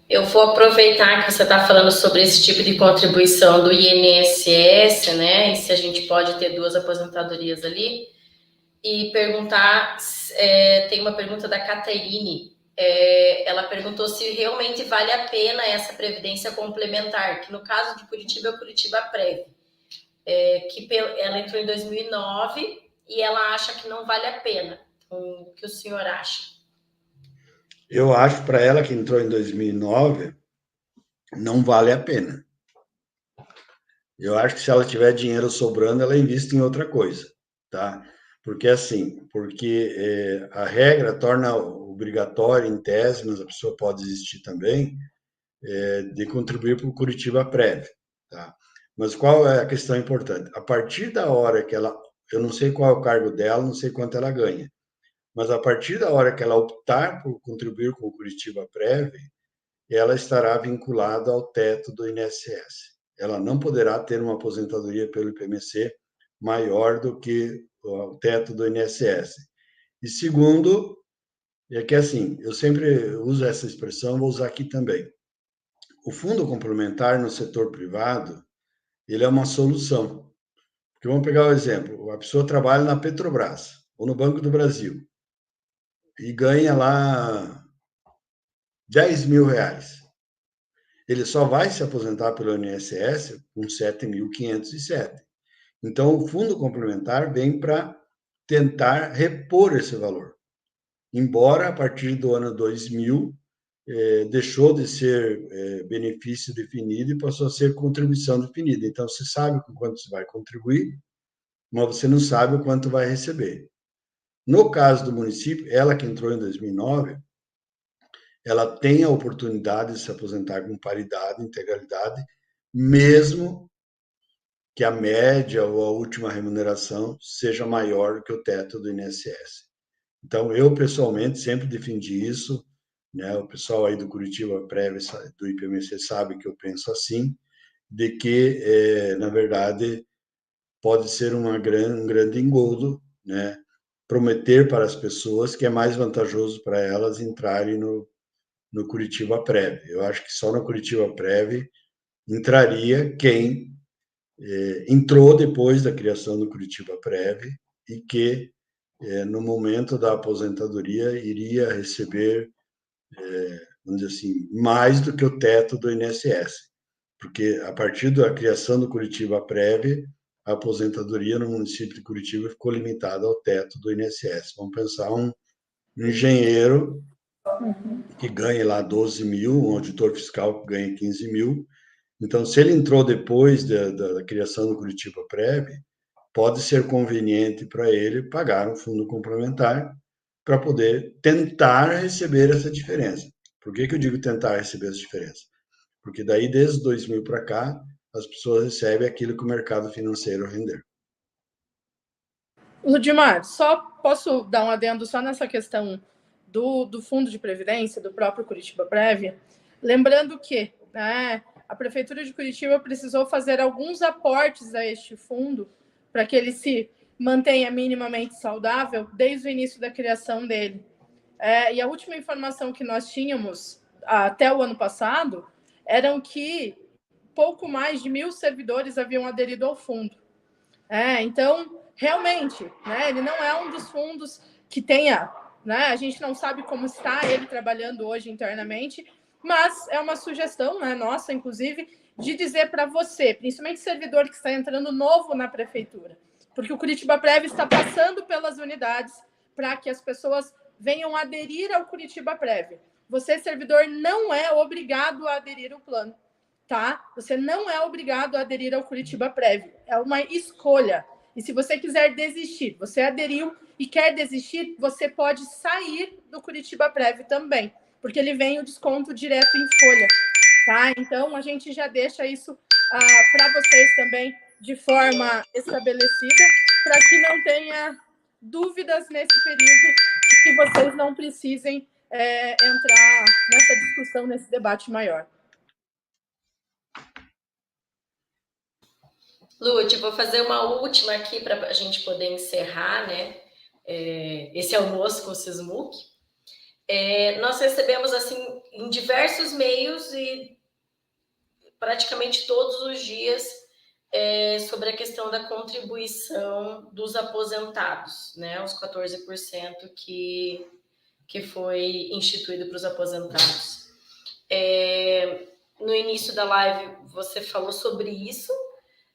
Eu vou aproveitar que você está falando sobre esse tipo de contribuição do INSS, né? E se a gente pode ter 2 aposentadorias ali, e perguntar, tem uma pergunta da Caterine, ela perguntou se realmente vale a pena essa previdência complementar, que no caso de Curitiba é o Curitiba Prev, que ela entrou em 2009 e ela acha que não vale a pena. O que o senhor acha? Eu acho, para ela que entrou em 2009, não vale a pena. Eu acho que se ela tiver dinheiro sobrando, ela investe em outra coisa, tá? Porque a regra torna obrigatório, em tese, mas a pessoa pode desistir também, de contribuir para o Curitiba Prev, tá? Mas qual é a questão importante? A partir da hora que ela, eu não sei qual é o cargo dela, não sei quanto ela ganha, mas a partir da hora que ela optar por contribuir com o Curitiba Prev, ela estará vinculada ao teto do INSS. Ela não poderá ter uma aposentadoria pelo IPMC maior do que o teto do INSS. E segundo, é que assim, eu sempre uso essa expressão, vou usar aqui também. O fundo complementar no setor privado, ele é uma solução. Porque vamos pegar o exemplo, a pessoa trabalha na Petrobras ou no Banco do Brasil e ganha lá 10 mil reais. Ele só vai se aposentar pelo INSS com 7.507. Então, o fundo complementar vem para tentar repor esse valor. Embora, a partir do ano 2000, deixou de ser benefício definido e passou a ser contribuição definida. Então, você sabe com quanto você vai contribuir, mas você não sabe o quanto vai receber. No caso do município, ela que entrou em 2009, ela tem a oportunidade de se aposentar com paridade, integralidade, mesmo que a média ou a última remuneração seja maior que o teto do INSS. Então, eu, pessoalmente, sempre defendi isso, né? O pessoal aí do Curitiba Prev, do IPMC, sabe que eu penso assim, de que, na verdade, pode ser um grande engodo, né? Prometer para as pessoas que é mais vantajoso para elas entrarem no Curitiba Prev. Eu acho que só no Curitiba Prev entraria quem entrou depois da criação do Curitiba Prev e que, no momento da aposentadoria, iria receber, vamos dizer assim, mais do que o teto do INSS. Porque, a partir da criação do Curitiba Prev, a aposentadoria no município de Curitiba ficou limitada ao teto do INSS. Vamos pensar um engenheiro que ganha lá 12 mil, um auditor fiscal que ganha 15 mil. Então, se ele entrou depois da criação do Curitiba Prev, pode ser conveniente para ele pagar um fundo complementar para poder tentar receber essa diferença. Por que eu digo tentar receber essa diferença? Porque daí, desde 2000 para cá, as pessoas recebem aquilo que o mercado financeiro render. Ludimar, só posso dar um adendo só nessa questão do fundo de previdência, do próprio Curitiba Prev, lembrando que, né, a Prefeitura de Curitiba precisou fazer alguns aportes a este fundo para que ele se mantenha minimamente saudável desde o início da criação dele. E a última informação que nós tínhamos até o ano passado eram que pouco mais de 1.000 servidores haviam aderido ao fundo. Então, realmente, né, ele não é um dos fundos que tenha, né, a gente não sabe como está ele trabalhando hoje internamente, mas é uma sugestão, né, nossa, inclusive, de dizer para você, principalmente servidor que está entrando novo na prefeitura, porque o Curitiba Prev está passando pelas unidades para que as pessoas venham aderir ao Curitiba Prev. Você, servidor, não é obrigado a aderir ao plano. tá? Você não é obrigado a aderir ao Curitiba Prévio, é uma escolha. E se você quiser desistir, você aderiu e quer desistir, você pode sair do Curitiba Prévio também, porque ele vem o desconto direto em folha, tá? Então, a gente já deixa isso para vocês também de forma estabelecida, para que não tenha dúvidas nesse período e que vocês não precisem entrar nessa discussão, nesse debate maior. Lute, vou fazer uma última aqui para a gente poder encerrar, né? Esse almoço com o Sismuc. Nós recebemos assim em diversos meios e praticamente todos os dias sobre a questão da contribuição dos aposentados, né? Os 14% que foi instituído para os aposentados. No início da live você falou sobre isso,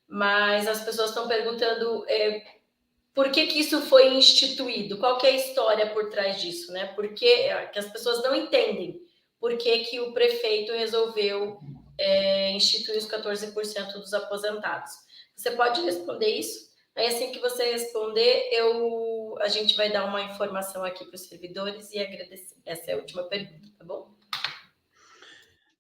mas as pessoas estão perguntando por que isso foi instituído, qual que é a história por trás disso, né? Porque que as pessoas não entendem por que o prefeito resolveu instituir os 14% dos aposentados. Você pode responder isso? Aí assim que você responder, a gente vai dar uma informação aqui para os servidores e agradecer. Essa é a última pergunta, tá bom?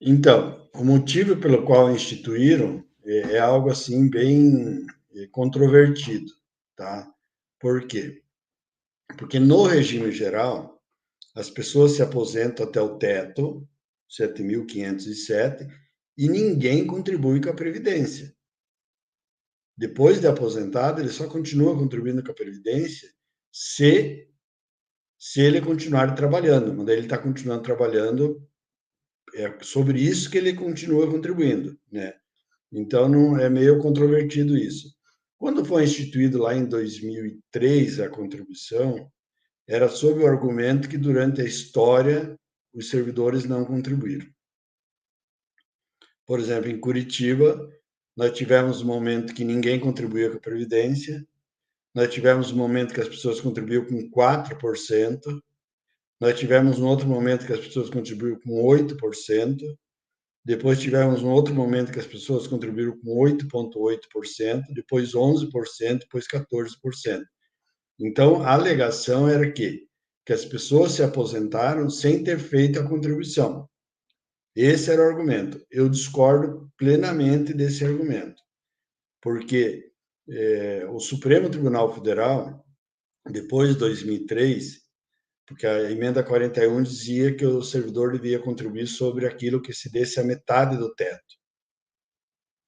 Então, o motivo pelo qual instituíram é algo assim bem controvertido, tá? Por quê? Porque no regime geral, as pessoas se aposentam até o teto, 7.507, e ninguém contribui com a Previdência. Depois de aposentado, ele só continua contribuindo com a Previdência se ele continuar trabalhando. Quando ele está continuando trabalhando, é sobre isso que ele continua contribuindo, né? Então, não é meio controvertido isso. Quando foi instituído lá em 2003 a contribuição, era sob o argumento que durante a história os servidores não contribuíram. Por exemplo, em Curitiba, nós tivemos um momento que ninguém contribuía com a Previdência, nós tivemos um momento que as pessoas contribuíam com 4%, nós tivemos um outro momento que as pessoas contribuíram com 8%, depois tivemos um outro momento que as pessoas contribuíram com 8,8%, depois 11%, depois 14%. Então, a alegação era que as pessoas se aposentaram sem ter feito a contribuição. Esse era o argumento. Eu discordo plenamente desse argumento, porque o Supremo Tribunal Federal, depois de 2003, porque a emenda 41 dizia que o servidor devia contribuir sobre aquilo que se desse a metade do teto,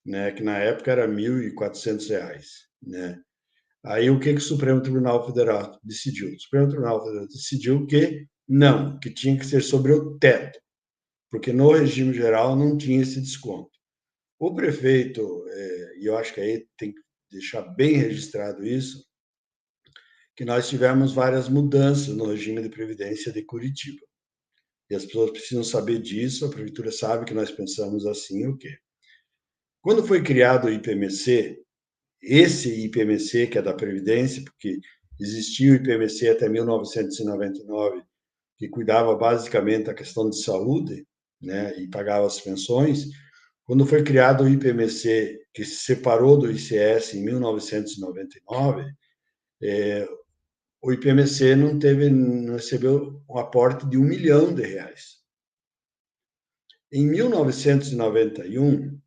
né, que na época era R$ 1.400, né? Aí o que o Supremo Tribunal Federal decidiu? O Supremo Tribunal Federal decidiu que não, que tinha que ser sobre o teto, porque no regime geral não tinha esse desconto. O prefeito, e eu acho que aí tem que deixar bem registrado isso, que nós tivemos várias mudanças no regime de previdência de Curitiba. E as pessoas precisam saber disso, a prefeitura sabe que nós pensamos assim, o quê? Quando foi criado o IPMC, esse IPMC, que é da Previdência, porque existia o IPMC até 1999, que cuidava basicamente da questão de saúde, né, e pagava as pensões. Quando foi criado o IPMC, que se separou do ICS em 1999, o IPMC não recebeu um aporte de R$ 1 milhão. Em 1991,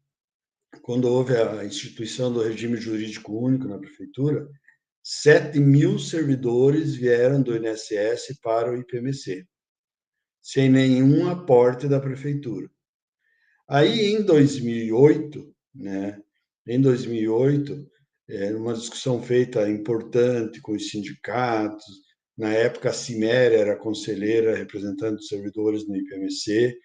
quando houve a instituição do regime jurídico único na prefeitura, 7.000 servidores vieram do INSS para o IPMC, sem nenhum aporte da prefeitura. Aí, em 2008, né, uma discussão feita importante com os sindicatos, na época a Ciméria era conselheira representante dos servidores no IPMC,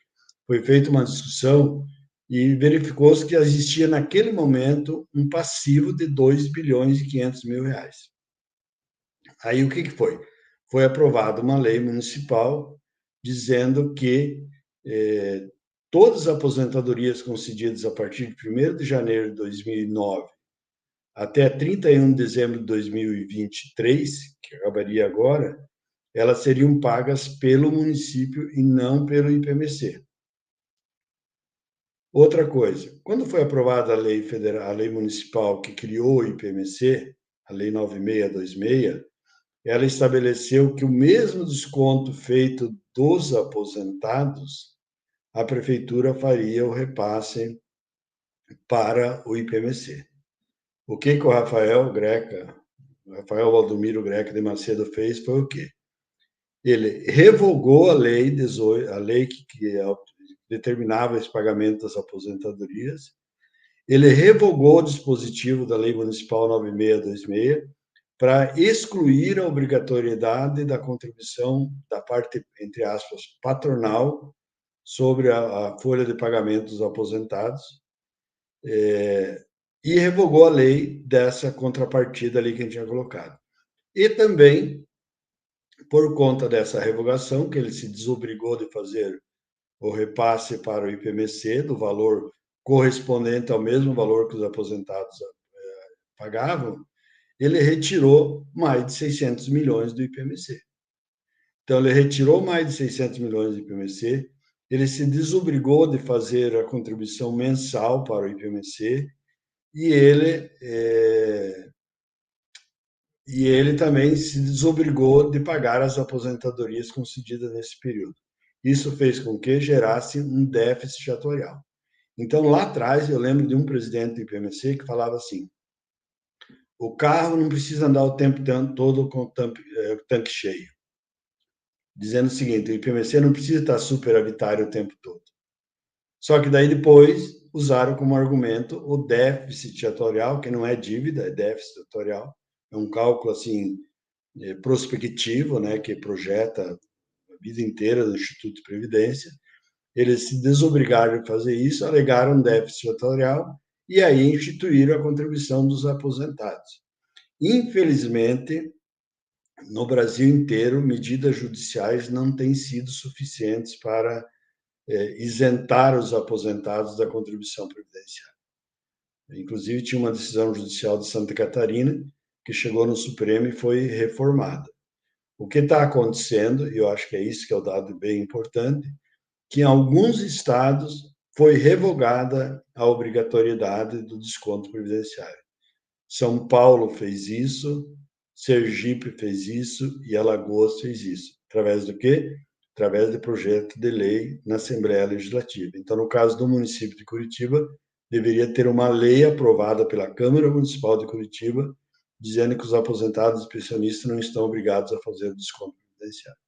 foi feita uma discussão e verificou-se que existia naquele momento um passivo de R$ 2.500.000. Aí o que foi? Foi aprovada uma lei municipal dizendo que todas as aposentadorias concedidas a partir de 1º de janeiro de 2009 até 31 de dezembro de 2023, que acabaria agora, elas seriam pagas pelo município e não pelo IPMC. Outra coisa, quando foi aprovada a lei federal, a lei municipal que criou o IPMC, a Lei 9626, ela estabeleceu que o mesmo desconto feito dos aposentados, a prefeitura faria o repasse para o IPMC. O que o Rafael Valdomiro Greca de Macedo fez foi o quê? Ele revogou a lei que determinava esse pagamento das aposentadorias, ele revogou o dispositivo da Lei Municipal 9626 para excluir a obrigatoriedade da contribuição da parte, entre aspas, patronal sobre a folha de pagamento dos aposentados, e revogou a lei dessa contrapartida ali que a gente tinha colocado. E também, por conta dessa revogação, que ele se desobrigou de fazer o repasse para o IPMC do valor correspondente ao mesmo valor que os aposentados pagavam, ele retirou mais de 600 milhões do IPMC. Então, ele retirou mais de 600 milhões do IPMC, ele se desobrigou de fazer a contribuição mensal para o IPMC e ele também se desobrigou de pagar as aposentadorias concedidas nesse período. Isso fez com que gerasse um déficit atuarial. Então, lá atrás, eu lembro de um presidente do IPMC que falava assim: o carro não precisa andar o tempo todo com o tanque cheio. Dizendo o seguinte: o IPMC não precisa estar superavitário o tempo todo. Só que daí depois usaram como argumento o déficit atuarial, que não é dívida, é déficit atuarial. É um cálculo assim prospectivo, né, que projeta a vida inteira do Instituto de Previdência. Eles se desobrigaram de fazer isso, alegaram déficit atuarial e aí instituíram a contribuição dos aposentados. Infelizmente, no Brasil inteiro, medidas judiciais não têm sido suficientes para isentar os aposentados da contribuição previdenciária. Inclusive, tinha uma decisão judicial de Santa Catarina que chegou no Supremo e foi reformada. O que está acontecendo, e eu acho que é isso que é o dado bem importante, que em alguns estados foi revogada a obrigatoriedade do desconto previdenciário. São Paulo fez isso, Sergipe fez isso e Alagoas fez isso. Através do quê? Através de projeto de lei na Assembleia Legislativa. Então, no caso do município de Curitiba, deveria ter uma lei aprovada pela Câmara Municipal de Curitiba, dizendo que os aposentados e pensionistas não estão obrigados a fazer o desconto previdenciário.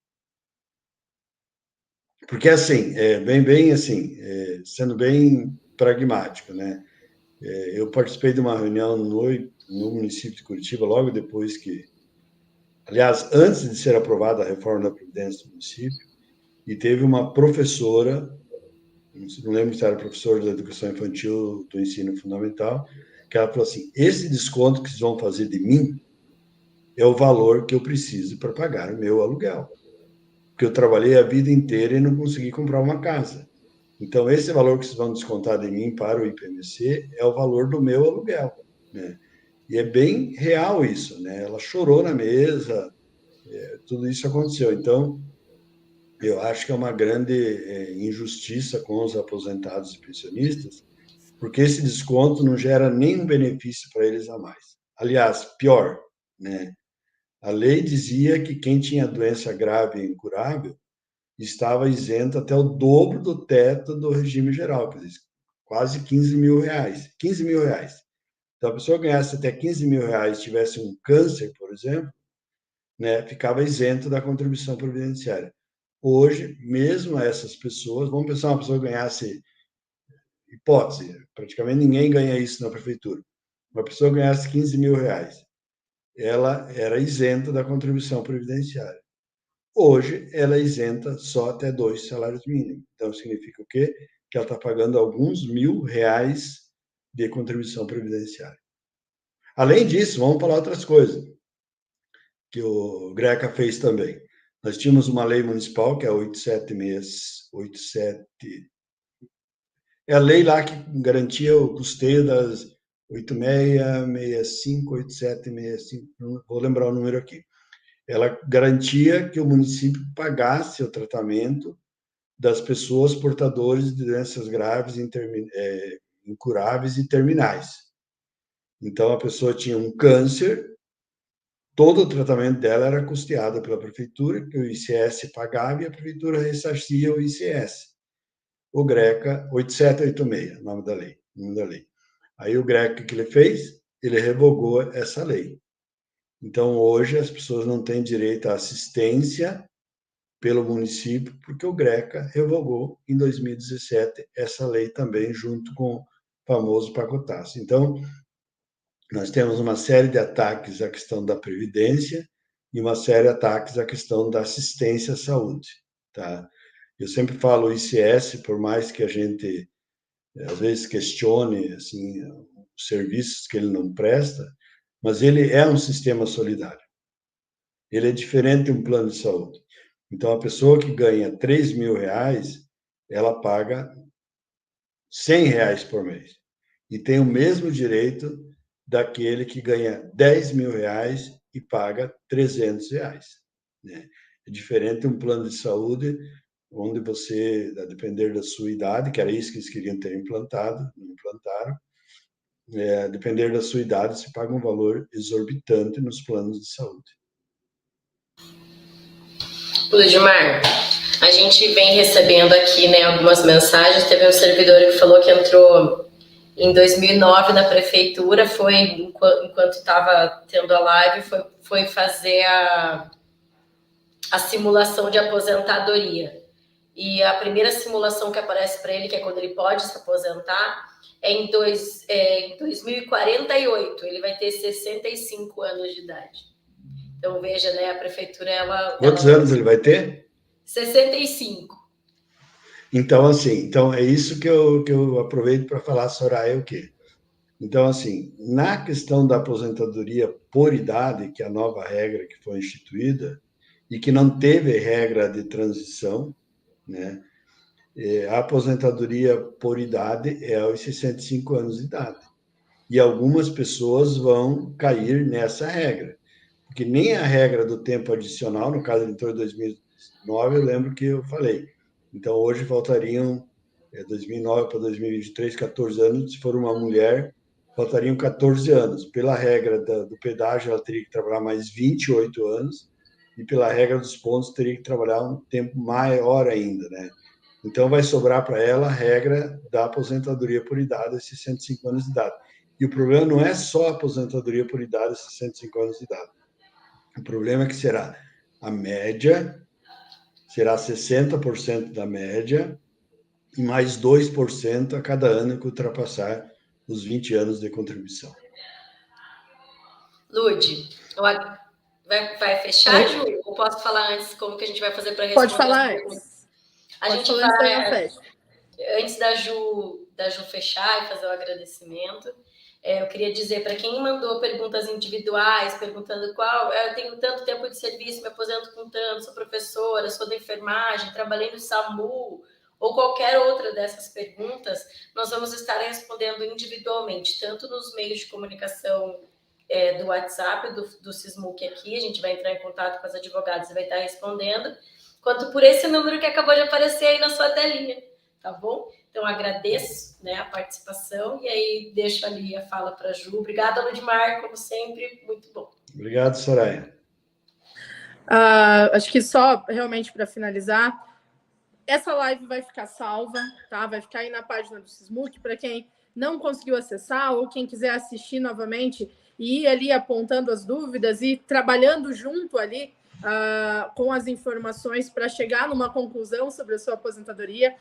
Porque, assim, bem assim, sendo bem pragmático, né? Eu participei de uma reunião no município de Curitiba, logo depois que, aliás, antes de ser aprovada a reforma da Previdência do município, e teve uma professora, não lembro se era professora da educação infantil do ensino fundamental, que ela falou assim: esse desconto que vocês vão fazer de mim é o valor que eu preciso para pagar o meu aluguel. Porque eu trabalhei a vida inteira e não consegui comprar uma casa. Então, esse valor que vocês vão descontar de mim para o IPMC é o valor do meu aluguel, né? E é bem real isso, né? Ela chorou na mesa, tudo isso aconteceu. Então, eu acho que é uma grande injustiça com os aposentados e pensionistas, porque esse desconto não gera nenhum benefício para eles a mais. Aliás, pior, né? A lei dizia que quem tinha doença grave e incurável estava isento até o dobro do teto do regime geral, quer dizer, quase 15 mil reais. 15 mil reais. Então, a pessoa ganhasse até 15 mil reais, tivesse um câncer, por exemplo, né, ficava isento da contribuição previdenciária. Hoje, mesmo essas pessoas, vamos pensar uma pessoa ganhasse, hipótese, praticamente ninguém ganha isso na prefeitura, uma pessoa ganhasse 15 mil reais, ela era isenta da contribuição previdenciária. Hoje, ela é isenta só até 2 salários mínimos. Então, significa o quê? Que ela está pagando alguns R$1.000 de contribuição previdenciária. Além disso, vamos falar outras coisas que o Greca fez também. Nós tínhamos uma lei municipal, que é a 87. É a lei lá que garantia o custeio das 8665, 8765, não vou lembrar o número aqui. Ela garantia que o município pagasse o tratamento das pessoas portadoras de doenças graves, incuráveis e terminais. Então, a pessoa tinha um câncer, todo o tratamento dela era custeado pela prefeitura, que o ICS pagava e a prefeitura ressarcia o ICS. O GRECA 8786, nome da lei. Aí o GRECA, o que ele fez? Ele revogou essa lei. Então, hoje, as pessoas não têm direito à assistência pelo município, porque o GRECA revogou, em 2017, essa lei também, junto com o famoso pacotaço. Então, nós temos uma série de ataques à questão da previdência e uma série de ataques à questão da assistência à saúde, tá? Eu sempre falo o ICS, por mais que a gente, às vezes, questione assim, os serviços que ele não presta, mas ele é um sistema solidário. Ele é diferente de um plano de saúde. Então, a pessoa que ganha R$3.000, ela paga R$100 por mês. E tem o mesmo direito daquele que ganha R$10.000 e paga R$300. Né? É diferente de um plano de saúde, onde você, a depender da sua idade, que era isso que eles queriam ter implantado, não implantaram, a depender da sua idade, se paga um valor exorbitante nos planos de saúde. Ludmar, a gente vem recebendo aqui, né, algumas mensagens. Teve um servidor que falou que entrou em 2009 na prefeitura, foi enquanto estava tendo a live, foi fazer a simulação de aposentadoria. E a primeira simulação que aparece para ele, que é quando ele pode se aposentar, é em 2048. Ele vai ter 65 anos de idade. Então, veja, né, a prefeitura, Quantos anos ele vai ter? 65. Então, assim, é isso que eu aproveito para falar, Soraya, o quê? Então, assim, na questão da aposentadoria por idade, que é a nova regra que foi instituída, e que não teve regra de transição, né? A aposentadoria por idade é aos 65 anos de idade. E algumas pessoas vão cair nessa regra, porque nem a regra do tempo adicional, no caso, ele entrou em 2009, eu lembro que eu falei. Então, hoje faltariam 2009 para 2023, 14 anos. Se for uma mulher, faltariam 14 anos. Pela regra do pedágio, ela teria que trabalhar mais 28 anos, e pela regra dos pontos, teria que trabalhar um tempo maior ainda, né? Então, vai sobrar para ela a regra da aposentadoria por idade, 65 anos de idade. E o problema não é só a aposentadoria por idade, 65 anos de idade. O problema é que será a média, será 60% da média, e mais 2% a cada ano que ultrapassar os 20 anos de contribuição. Lud, vai fechar, Ju? Ou posso falar antes como que a gente vai fazer para responder? Pode falar antes. A gente vai, antes da Ju fechar e fazer o agradecimento, eu queria dizer para quem mandou perguntas individuais, perguntando eu tenho tanto tempo de serviço, me aposento com tanto, sou professora, sou da enfermagem, trabalhei no SAMU, ou qualquer outra dessas perguntas, nós vamos estar respondendo individualmente, tanto nos meios de comunicação do WhatsApp, do Sismuc aqui, a gente vai entrar em contato com as advogadas e vai estar respondendo, quanto por esse número que acabou de aparecer aí na sua telinha, tá bom? Então, agradeço, né, a participação e aí deixo ali a fala para a Ju. Obrigada, Ludmar, como sempre, muito bom. Obrigado, Soraya. Acho que só realmente para finalizar, essa live vai ficar salva, tá? Vai ficar aí na página do Sismuc para quem não conseguiu acessar ou quem quiser assistir novamente e ir ali apontando as dúvidas e trabalhando junto ali com as informações para chegar numa conclusão sobre a sua aposentadoria.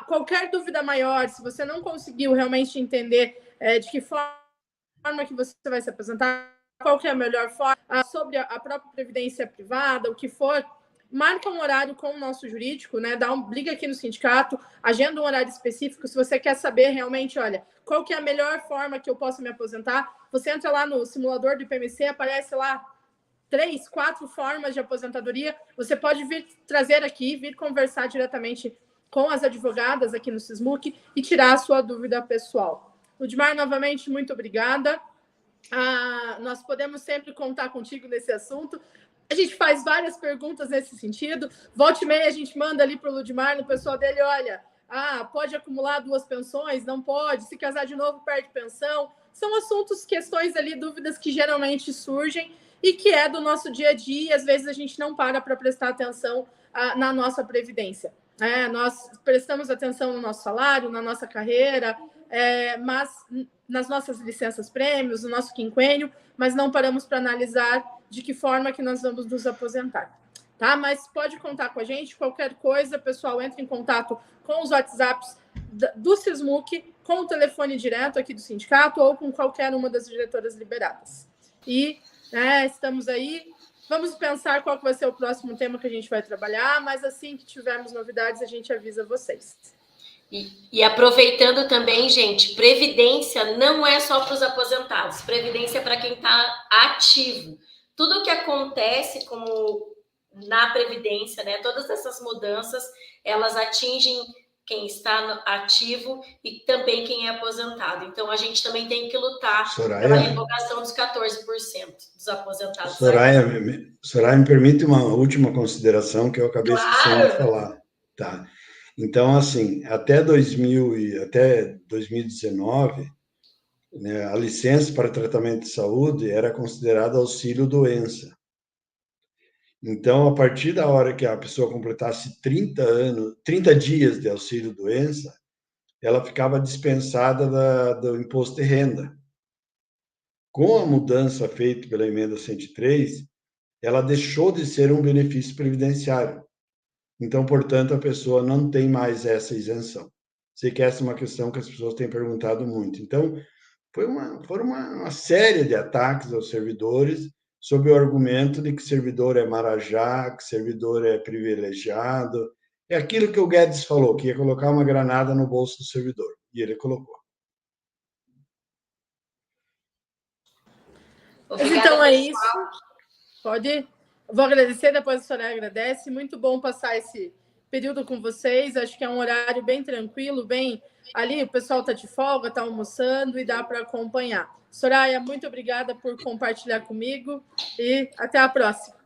Qualquer dúvida maior, se você não conseguiu realmente entender de que forma que você vai se aposentar, qual que é a melhor forma, sobre a própria previdência privada, o que for, marca um horário com o nosso jurídico, né? Liga aqui no sindicato, agenda um horário específico. Se você quer saber realmente, olha, qual que é a melhor forma que eu posso me aposentar, você entra lá no simulador do IPMC, aparece lá 3, 4 formas de aposentadoria. Você pode vir trazer aqui, vir conversar diretamente com as advogadas aqui no Sismuc e tirar a sua dúvida pessoal. Ludmar, novamente, muito obrigada. Nós podemos sempre contar contigo nesse assunto. A gente faz várias perguntas nesse sentido. Volta e meia a gente manda ali para o Ludmar, no pessoal dele, olha, pode acumular 2 pensões? Não pode. Se casar de novo, perde pensão. São assuntos, questões ali, dúvidas que geralmente surgem e que é do nosso dia a dia. Às vezes a gente não para prestar atenção na nossa previdência. Nós prestamos atenção no nosso salário, na nossa carreira, mas nas nossas licenças prêmios, no nosso quinquênio, mas não paramos para analisar de que forma que nós vamos nos aposentar. Tá? Mas pode contar com a gente, qualquer coisa, pessoal, entre em contato com os WhatsApps do Sismuc, com o telefone direto aqui do sindicato ou com qualquer uma das diretoras liberadas. E estamos aí. Vamos pensar qual que vai ser o próximo tema que a gente vai trabalhar, mas assim que tivermos novidades, a gente avisa vocês. E aproveitando também, gente, previdência não é só para os aposentados, previdência é para quem está ativo. Tudo que acontece como na previdência, né? Todas essas mudanças, elas atingem quem está ativo e também quem é aposentado. Então, a gente também tem que lutar pela revogação dos 14% dos aposentados. Soraya, me permite uma última consideração que eu acabei esquecendo de falar. Tá? Então, assim, até 2019, né, a licença para tratamento de saúde era considerada auxílio-doença. Então, a partir da hora que a pessoa completasse 30 dias de auxílio-doença, ela ficava dispensada do imposto de renda. Com a mudança feita pela emenda 103, ela deixou de ser um benefício previdenciário. Então, portanto, a pessoa não tem mais essa isenção. Sei que essa é uma questão que as pessoas têm perguntado muito. Então, foram uma série de ataques aos servidores sob o argumento de que servidor é marajá, que servidor é privilegiado. É aquilo que o Guedes falou, que ia colocar uma granada no bolso do servidor. E ele colocou. Obrigada, então é pessoal. isso. Pode? Vou agradecer, depois a senhora agradece. Muito bom passar esse período com vocês. Acho que é um horário bem tranquilo, bem... Ali o pessoal está de folga, está almoçando e dá para acompanhar. Soraya, muito obrigada por compartilhar comigo e até a próxima.